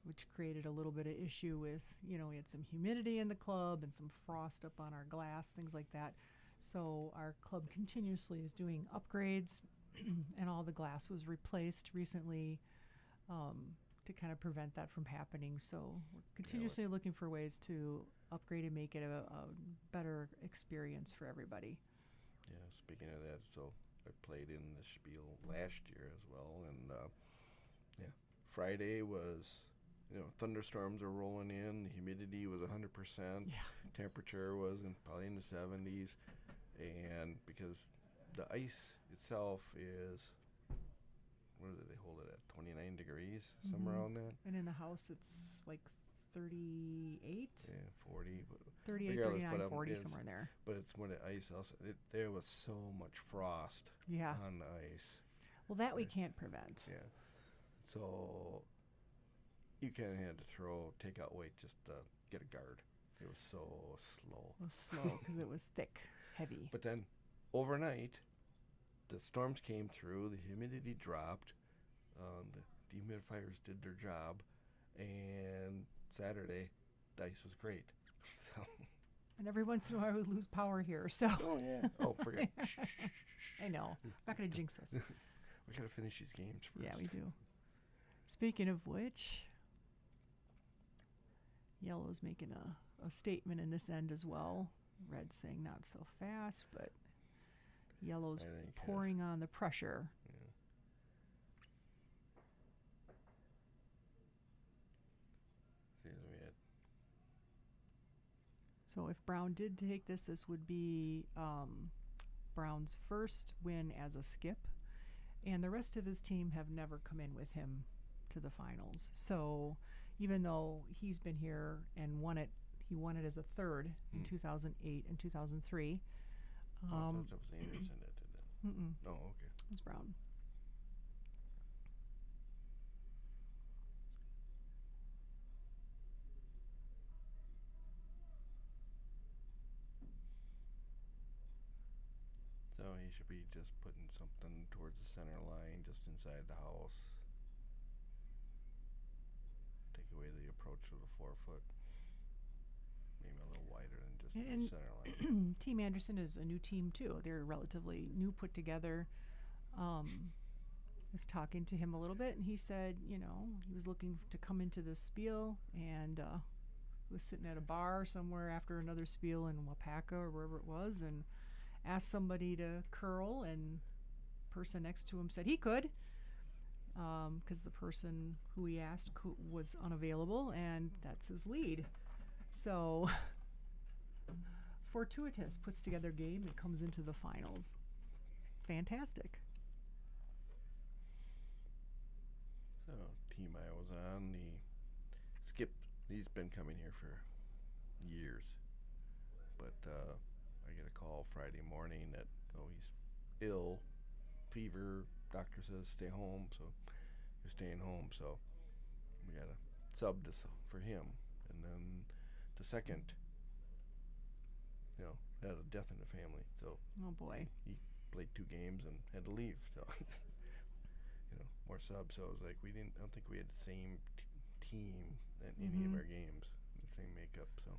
which created a little bit of issue with, we had some humidity in the club and some frost up on our glass, things like that. So our club continuously is doing upgrades, and all the glass was replaced recently to kind of prevent that from happening. So we're continuously looking for ways to upgrade and make it a better experience for everybody. Yeah, speaking of that, so I played in the Spiel last year as well, and Friday was, thunderstorms are rolling in, the humidity was 100%, temperature was probably in the 70s, and because the ice itself is, what did they hold it at, 29 degrees, somewhere around that? And in the house, it's like 38? Yeah, 40. But 38, regardless, 39, but, 40, it's- somewhere in there. But it's when the ice also, there was so much frost Yeah. on the ice. Well, that we can't prevent. Yeah. So you kind of had to take out weight just to get a guard. It was so slow. It was slow because it was thick, heavy. But then overnight, the storms came through, the humidity dropped, the dehumidifiers did their job, and Saturday, the ice was great. So. And every once in a while we lose power here, so. Oh, yeah. Oh, forget. I know. I'm not going to jinx us. We got to finish these games first. Yeah, we do. Speaking of which, yellow's making a statement in this end as well. Red's saying not so fast, but yellow's I think, pouring on the pressure. Yeah. See, we had So if Brown did take this, this would be Brown's first win as a skip, and the rest of his team have never come in with him to the finals. So even though he's been here and won it, he won it as a third in 2008 and 2003. I thought that was Anderson that did that. Mm-mm. Oh, okay. It was Brown. So he should be just putting something towards the center line, just inside the house. Take away the approach of the 4-foot. Maybe a little wider than just And the center line. Team Anderson is a new team too. They're relatively new put together. Was talking to him a little bit, and he said, he was looking to come into this spiel, and was sitting at a bar somewhere after another spiel in Wapaka or wherever it was, and asked somebody to curl, and the person next to him said he could, because the person who he asked was unavailable, and that's his lead. So fortuitous, puts together a game and comes into the finals. It's fantastic. So team I was on, the Skip, he's been coming here for years, but I get a call Friday morning that he's ill, fever, doctor says stay home, so you're staying home, so we got to sub this for him. And then the second, had a death in the family, so Oh boy. he played 2 games and had to leave, so more subs. So it was like I don't think we had the same team at any of our games, the same makeup. So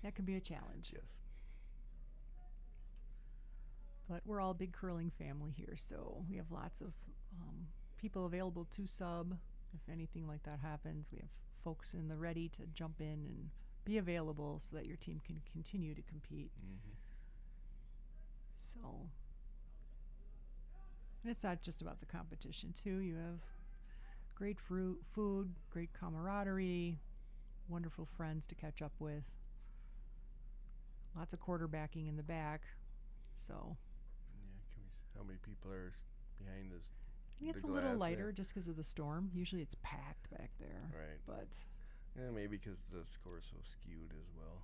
That can be a challenge. yes, But we're all a big curling family here, so we have lots of people available to sub if anything like that happens. We have folks in the ready to jump in and be available so that your team can continue to compete. So, and it's not just about the competition too. You have great food, great camaraderie, wonderful friends to catch up with, lots of quarterbacking in the back. So how many people are behind this? I think it's a little lighter just because of the storm. Usually it's packed back there. Right. But maybe because the score is so skewed as well.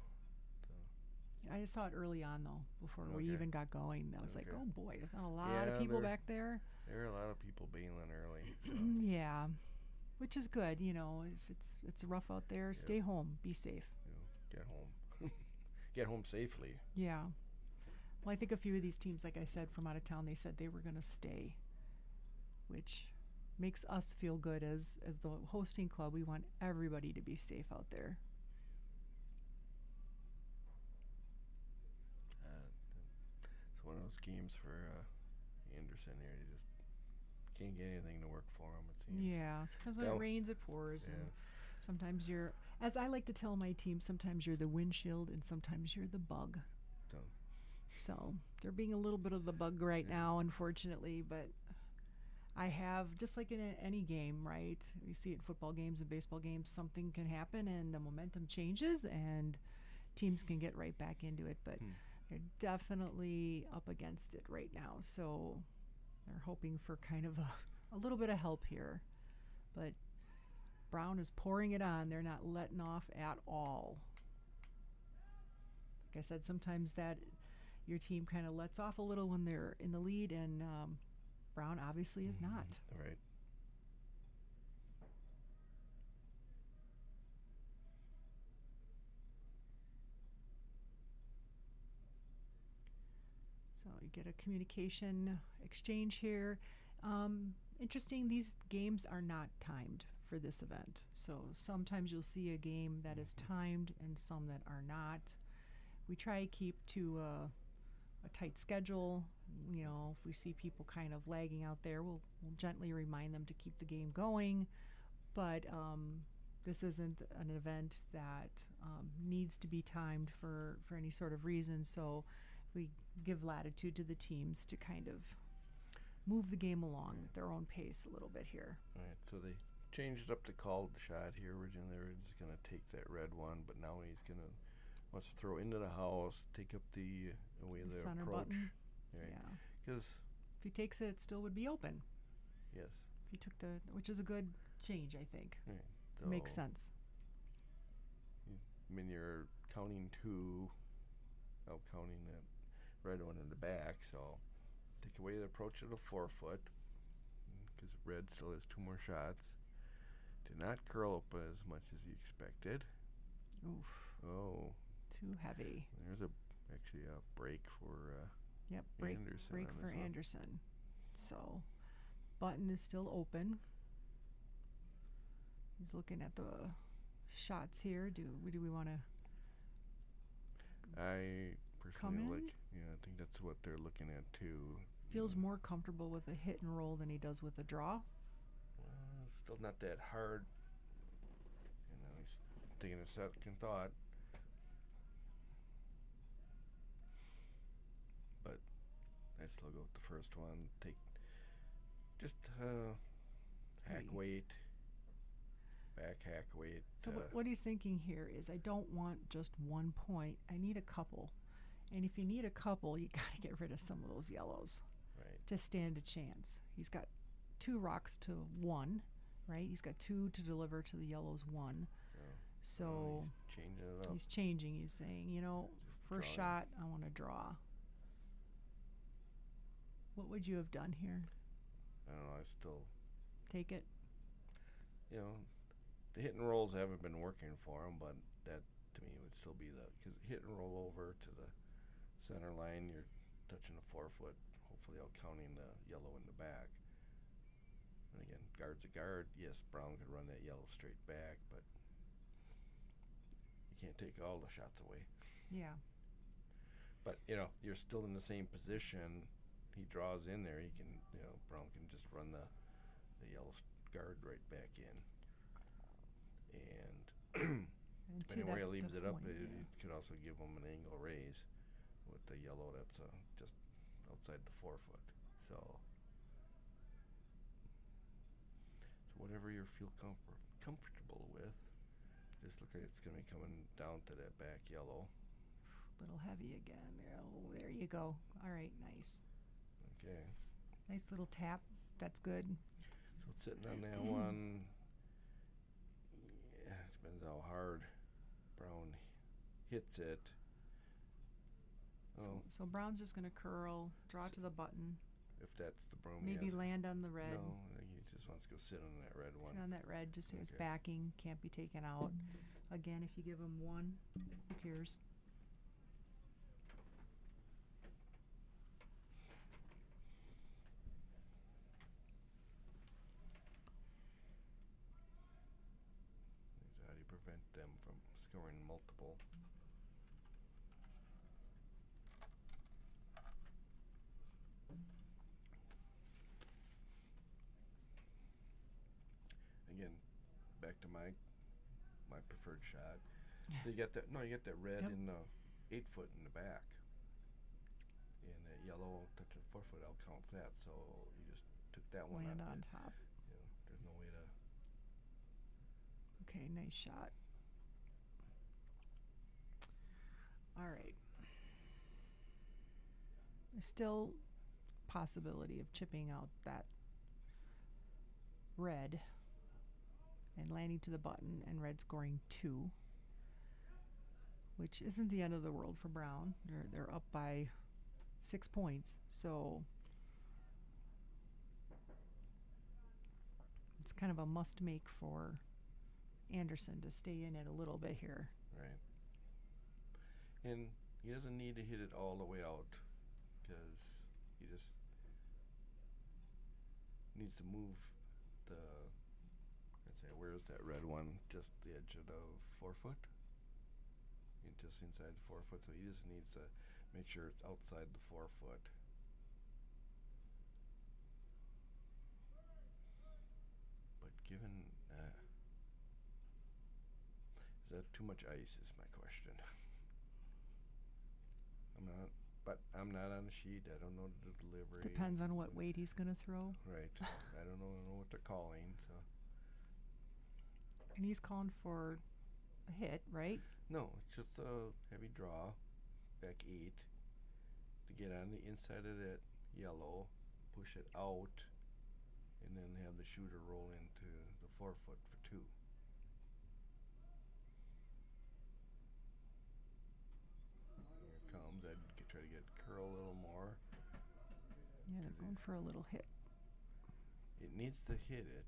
So. I saw it early on, though, before we even got going. I was like, oh, boy, there's not a lot of people back there. There are a lot of people bailing early. So. Yeah, which is good. If it's rough out there, stay home. Be safe. Get home. Get home safely. Yeah. Well, I think a few of these teams, like I said, from out of town, they said they were going to stay, which makes us feel good as the hosting club. We want everybody to be safe out there. It's one of those games for Anderson here. You just can't get anything to work for him, it seems. Yeah, sometimes when it rains, it pours. And sometimes you're, as I like to tell my team, sometimes you're the windshield and sometimes you're the bug. So they're being a little bit of the bug right now, unfortunately, but I have, just like in any game, right? We see it in football games and baseball games, something can happen and the momentum changes and teams can get right back into it, but they're definitely up against it right now. So they're hoping for kind of a little bit of help here. But Brown is pouring it on. They're not letting off at all. Like I said, sometimes that your team kind of lets off a little when they're in the lead, and Brown obviously is not. Right. So you get a communication exchange here. Interesting, these games are not timed for this event. So sometimes you'll see a game that is timed and some that are not. We try to keep to a tight schedule. If we see people kind of lagging out there, we'll gently remind them to keep the game going. But this isn't an event that needs to be timed for any sort of reason. So we give latitude to the teams to kind of move the game along at their own pace a little bit here. All right, so they changed up the called shot here. Originally they were just going to take that red one, but now wants to throw into the house, take up the away the center approach. button. right? Yeah. Because If he takes it, it still would be open. yes, If he took which is a good change, I think. right. So Makes sense. I mean, you're counting two, counting that red one in the back. So take away the approach of the 4 foot, because red still has 2 more shots. Did not curl up as much as he expected. Oof. Oh, Too heavy. there's actually a break for Yep, break Anderson break on for this one. Anderson. So, button is still open. He's looking at the shots here. Do we want to I come personally in? like. Yeah, I think that's what they're looking at too. Feels more comfortable with a hit and roll than he does with a draw. Still not that hard. He's taking a second thought. But I still go with the first one. Take just hack Hey. weight, back hack weight. So what he's thinking here is, I don't want just 1 point. I need a couple. And if you need a couple, you got to get rid of some of those yellows right. to stand a chance. He's got 2 rocks to 1, right? He's got 2 to deliver to the yellows 1. So he's changing it up. he's changing. He's saying, Just first drawing. shot, I want to draw. What would you have done here? I don't know. I still, Take it? the hit and rolls haven't been working for him, but that to me would still be because hit and roll over to the center line, you're touching a 4 foot, hopefully out counting the yellow in the back. And again, guard's a guard. Yes, Brown could run that yellow straight back, but you can't take all the shots away. Yeah. But you're still in the same position. He draws in there. He can, Brown can just run the yellow guard right back in. And And depending where he leaves the it up, point, it yeah. could also give him an angle raise with the yellow that's just outside the 4 foot. So whatever you feel comfortable with. Just look like it's going to be coming down to that back yellow. Little heavy again. Oh, there you go. All right, nice. Okay. Nice little tap. That's good. So it's sitting on that one. Yeah, it depends how hard Brown hits it. Oh, So Brown's just going to curl, draw to the button, if that's the broom. maybe he has. land on the red. No, I think he just wants to go sit on that red one. Sit on that red, just say it's Okay. backing, can't be taken out. Again, if you give him 1, who cares? So how do you prevent them from scoring multiple? Again, back to my preferred shot. So you got that red Yep. in the 8 foot in the back, and that yellow touching 4 foot out counts that. So you just took that one Land out. on top. There's no way to. Okay, nice shot. All right. There's still possibility of chipping out that red and landing to the button and red scoring 2, which isn't the end of the world for Brown. They're up by 6 points, so it's kind of a must make for Anderson to stay in it a little bit here. Right. And he doesn't need to hit it all the way out, because he just needs to move the, let's say, where's that red one? Just the edge of the 4 foot? Just inside the 4 foot, so he just needs to make sure it's outside the 4 foot. But given, is that too much ice is my question. I'm not on the sheet. I don't know the delivery. Depends on what weight he's going to throw. Right. I don't know what they're calling. So And he's calling for a hit, right? no, it's just a heavy draw, back 8, to get on the inside of that yellow, push it out, and then have the shooter roll into the 4-foot for 2. Here it comes. I'd try to get it curl a little more. Yeah, they're going for a little hit. It needs to hit it.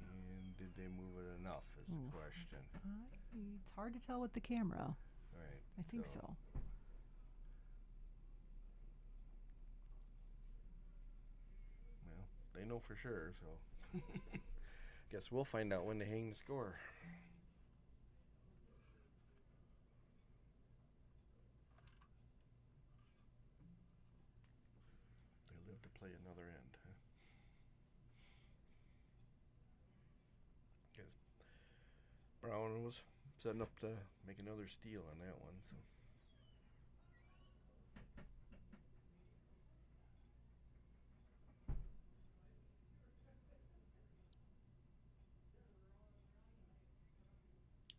And did they move it enough is the question. It's hard to tell with the camera. Right. I think so. Well, they know for sure, so guess we'll find out when they hang the score. They live to play another end, huh? Guess Brown was setting up to make another steal on that one, so.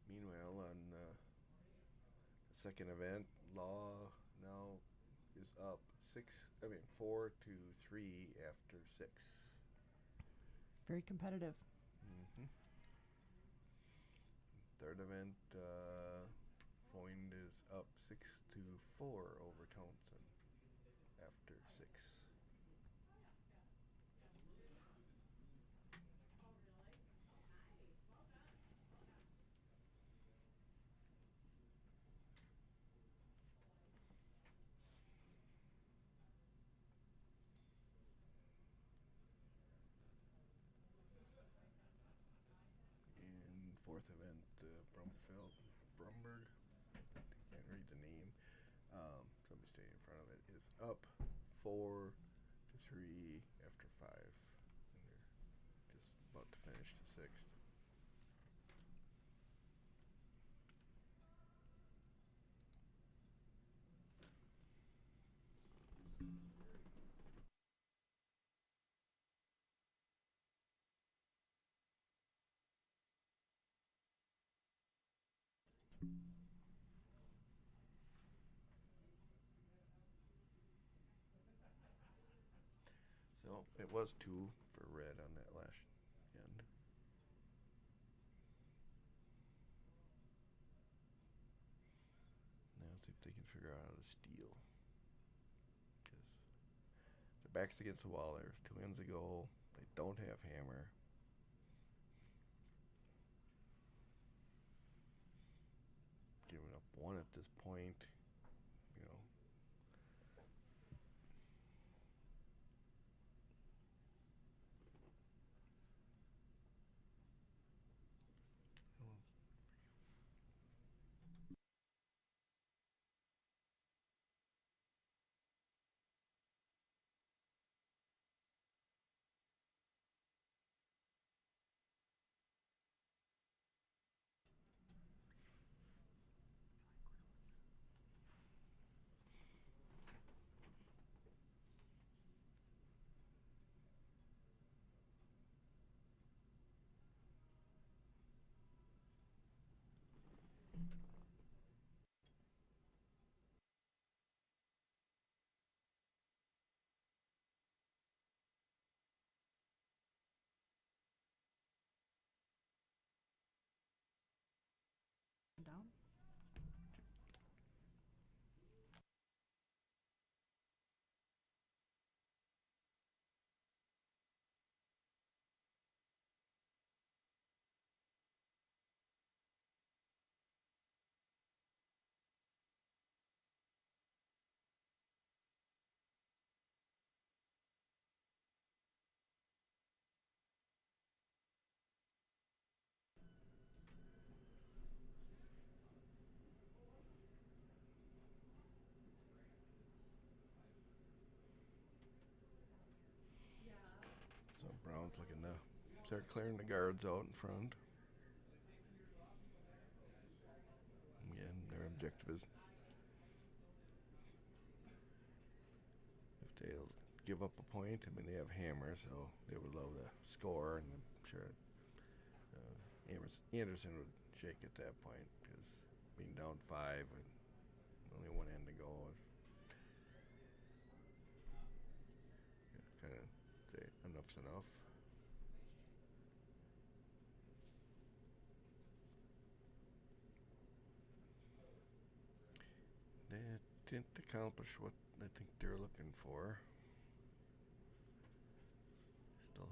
Meanwhile, on the second event, Law now is up 4-3 after 6. Very competitive. Mm-hmm. Third event, Foynd is up 6-4 over Townsend after 6. And fourth event, Brumberg, can't read the name. Somebody staying in front of it is up 4-3 after 5, and they're just about to finish the 6th. So it was 2 for red on that last end. Now let's see if they can figure out how to steal. Because their back's against the wall. There's 2 ends to go. They don't have hammer. Giving up 1 at this point. You know. Down. So Brown's looking to start clearing the guards out in front. Again, their objective is if they'll give up a point, I mean, they have hammer, so they would love to score, and I'm sure Anderson would shake at that point because being down 5 and only one end to go. Kind of say enough's enough. They didn't accomplish what I think they're looking for. Still,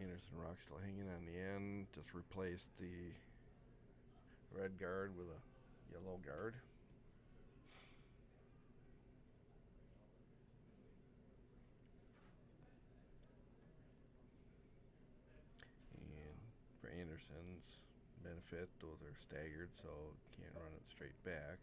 Anderson Rock still hanging on the end. Just replaced the red guard with a yellow guard. And for Anderson's benefit, those are staggered, so can't run it straight back.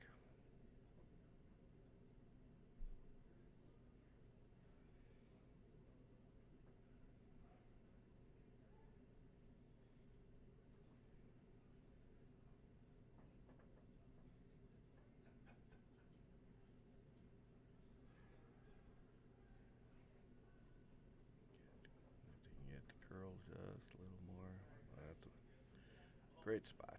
Get the curl just a little more. That's a great spot.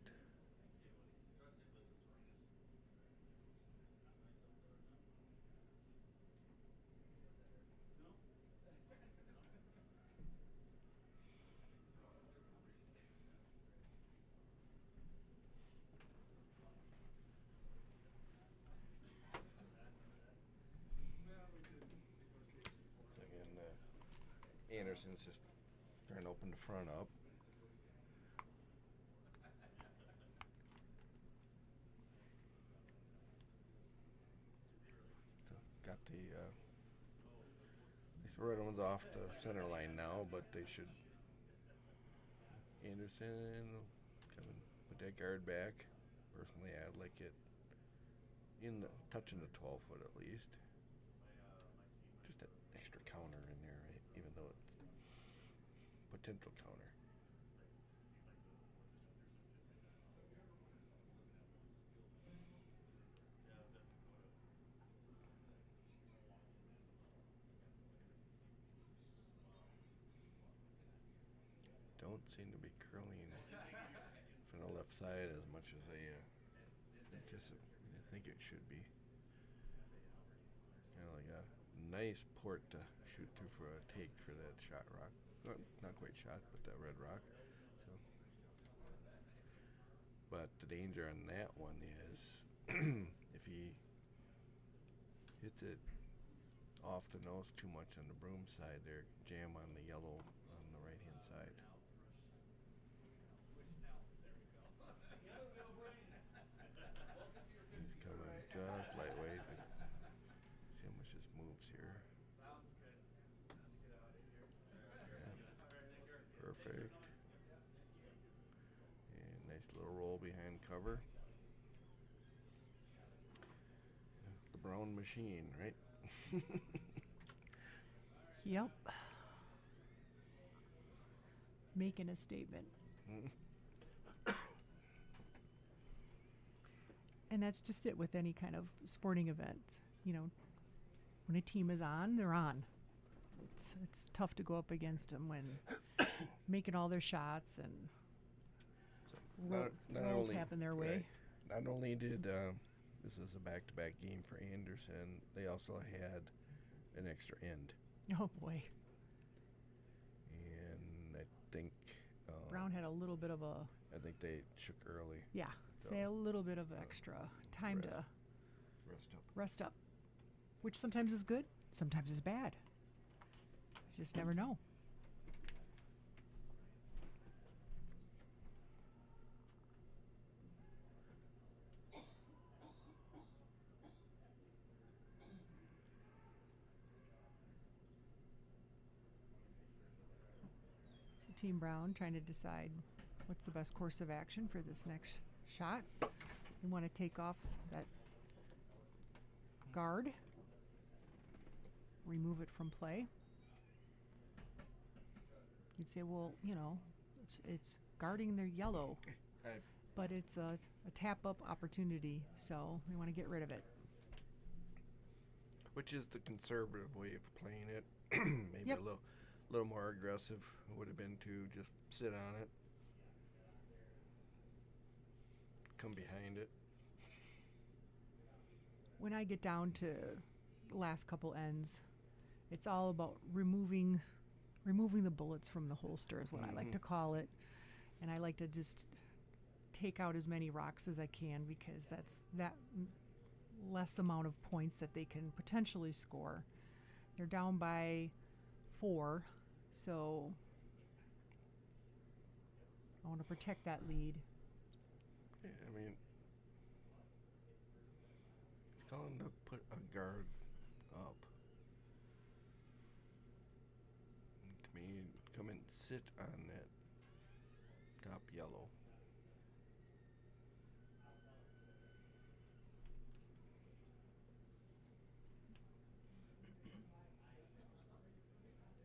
Again, Anderson's just trying to open the front up. So got the these red ones off the center line now, but they should. Anderson coming with that guard back. Personally, I'd like it in the touching the 12 foot at least. Just an extra counter in there, right? Even though it's potential counter. Don't seem to be curling from the left side as much as I think it should be. Kind of like a nice port to shoot through for a take for that shot rock. Not quite shot, but that red rock. So, but the danger on that one is if he hits it off the nose too much on the broom side, there jam on the yellow on the right hand side. He's coming just lightweight. See how much this moves here. Yeah. Perfect. And nice little roll behind cover. The Brown machine, right? Yep. Making a statement. And that's just it with any kind of sporting event. You know, when a team is on, they're on. It's tough to go up against them when making all their shots and rolls happen their way. Right. Not only did this is a back-to-back game for Anderson, they also had an extra end. Oh boy. And I think Brown had a little bit of a. I think they shook early. Yeah, so they had a little bit of extra time to rest up, which sometimes is good, sometimes is bad. You just never know. So Team Brown trying to decide what's the best course of action for this next shot. You want to take off that guard, remove it from play. You'd say, well, you know, it's guarding their yellow, but it's a tap-up opportunity, so we want to get rid of it. Which is the conservative way of playing it. Maybe Yep. a little more aggressive would have been to just sit on it. come behind it. When I get down to the last couple ends, it's all about removing the bullets from the holster is what I like to call it. And I like to just take out as many rocks as I can because that's that less amount of points that they can potentially score. They're down by 4, so I want to protect that lead. Yeah, I mean, it's calling to put a guard up. And to me, come and sit on that top yellow.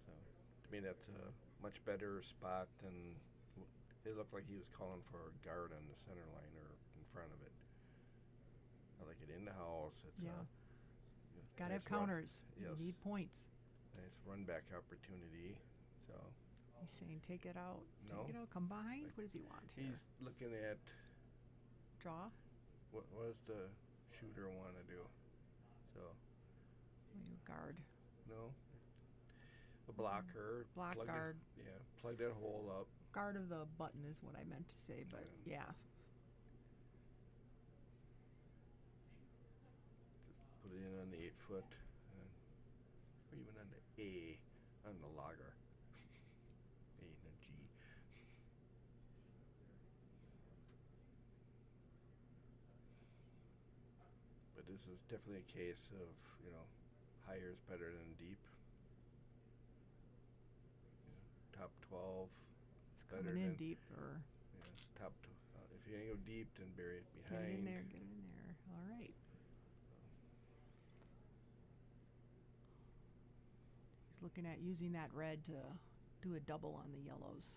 So, to me, that's a much better spot than. It looked like he was calling for a guard on the center line or in front of it. I like it in the house. It's Gotta have nice run. counters. Yes. You need points. Nice run back opportunity. So He's saying take it out. No. Take it out. Come behind. What does he want here? he's looking at Draw. what does the shooter want to do. So You guard. no, a blocker. Block plug guard. Plug that hole up. Guard of the button is what I meant to say, but yeah. Just put it in on the 8-foot, or even on the A, on the logger. A and a G. But this is definitely a case of, higher is better than deep. Top 12. It's better Coming in than deep or top. If you're gonna go deep, then bury it get behind. it in there. Get it in there. All right. He's looking at using that red to do a double on the yellows.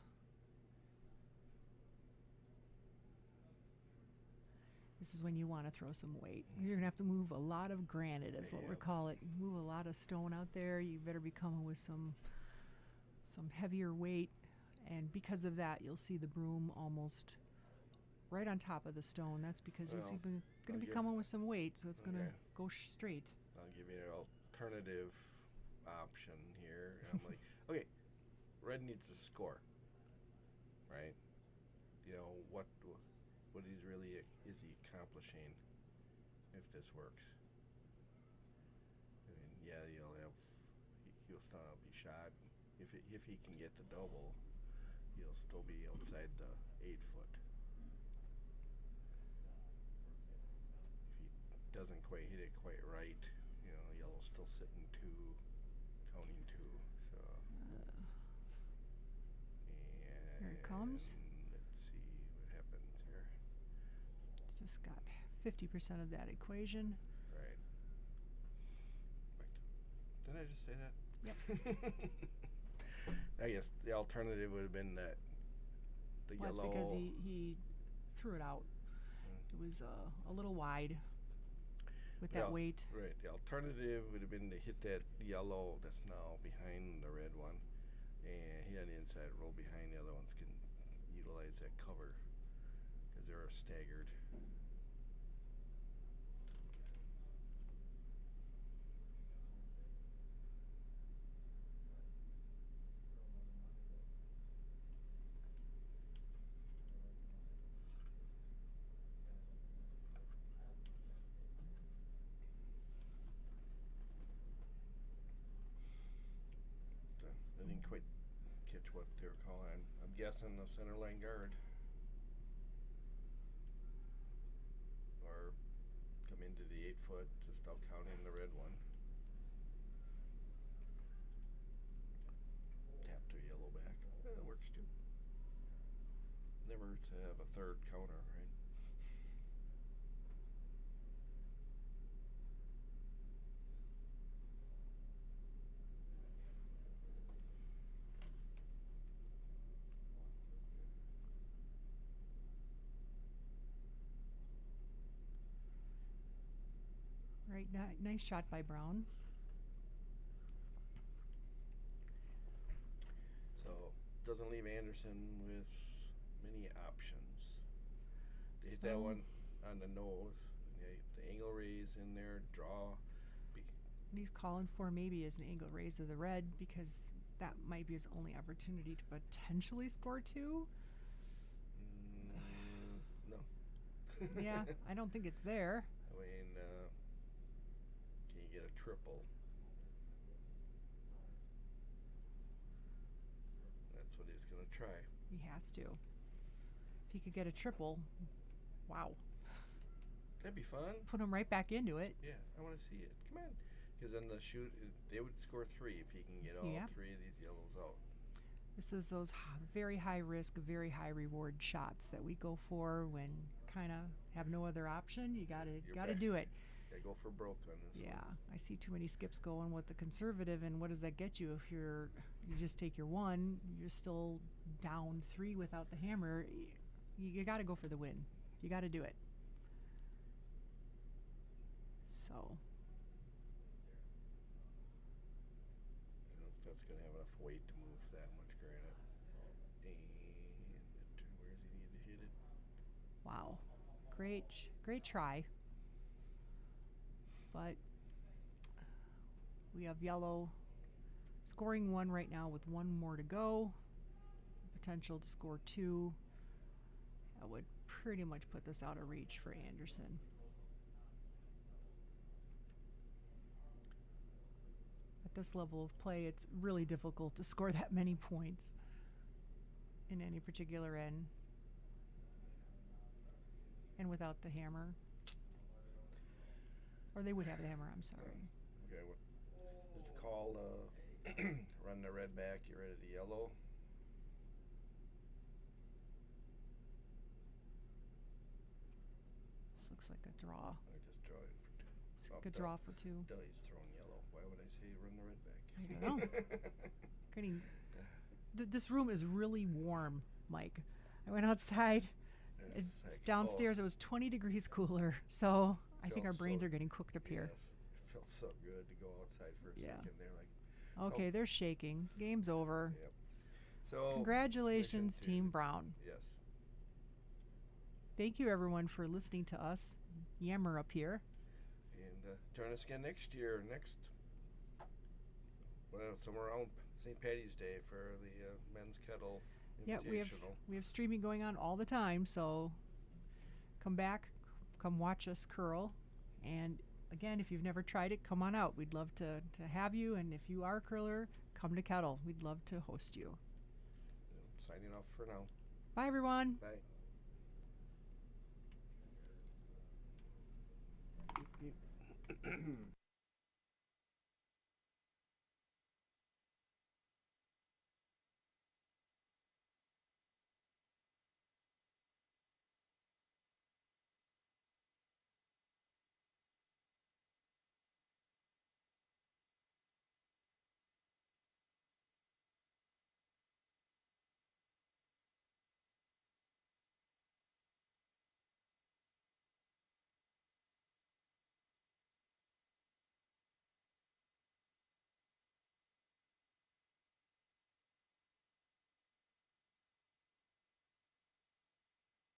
This is when you want to throw some weight. You're going to have to move a lot of granite, is what we call it. You move a lot of stone out there. You better be coming with some heavier weight. And because of that, you'll see the broom almost right on top of the stone. That's because he's going to be coming with some weight, so it's going to go straight. I'll give you an alternative option here. And I'm like, okay, red needs to score, right? What is he accomplishing if this works? I mean, he'll still be shot. If he can get the double, he'll still be outside the 8-foot. If he doesn't quite hit it quite right, yellow's still sitting 2, counting 2. So Here it comes. Let's see what happens here. It's just got 50% of that equation. Right. Didn't I just say that? Yep. I guess the alternative would have been that the Well, yellow. that's because he threw it out. It was a little wide with that weight. Right. The alternative would have been to hit that yellow that's now behind the red one, and hit on the inside, roll behind. The other ones can utilize that cover because they're staggered. I didn't quite catch what they were calling. I'm guessing the center line guard. Or come into the 8-foot, just out counting the red one. Tap to yellow back. That works too. Never hurts to have a third counter, right? Right, nice shot by Brown. So doesn't leave Anderson with many options. The hit that one on the nose. Yeah, the angle raise in there, draw. What he's calling for maybe is an angle raise of the red because that might be his only opportunity to potentially score 2. No. Yeah, I don't think it's there. I mean, can you get a triple? That's what he's going to try. He has to. If he could get a triple, wow. That'd be fun. Put him right back into it. Yeah, I want to see it. Come on. Because then they would score 3 if he can get all 3 of these yellows out. This is those very high risk, very high reward shots that we go for when kind of have no other option. You gotta do it. Gotta go for broke on this one. I see too many skips going with the conservative, and what does that get you if you just take your 1? You're still down 3 without the hammer. You got to go for the win. You got to do it. So. I don't know if that's going to have enough weight to move that much granite. And where does he need to hit it? Wow. Great try. But we have yellow scoring 1 right now with 1 more to go. Potential to score 2. That would pretty much put this out of reach for Anderson. At this level of play, it's really difficult to score that many points in any particular end. And without the hammer. Or they would have the hammer, I'm sorry. Okay, what is the call? Run the red back, get rid of the yellow. This looks like a draw. I just draw it for 2. It's like a draw for 2. He's throwing yellow. Why would I say run the red back? I don't know. Getting this room is really warm, Mike. I went outside. Downstairs it was 20 degrees cooler, so I think our brains are getting cooked up here. It felt so good to go outside for a second there. Okay, they're shaking. Game's over. Yep. So congratulations, Team Brown. Yes. Thank you, everyone, for listening to us yammer up here. And join us again next year, somewhere around St. Patty's Day for the men's kettle invitational. Yeah, we have streaming going on all the time, so come back, come watch us curl. And again, if you've never tried it, come on out. We'd love to have you, and if you are a curler, come to Kettle. We'd love to host you. Signing off for now. Bye, everyone. Bye.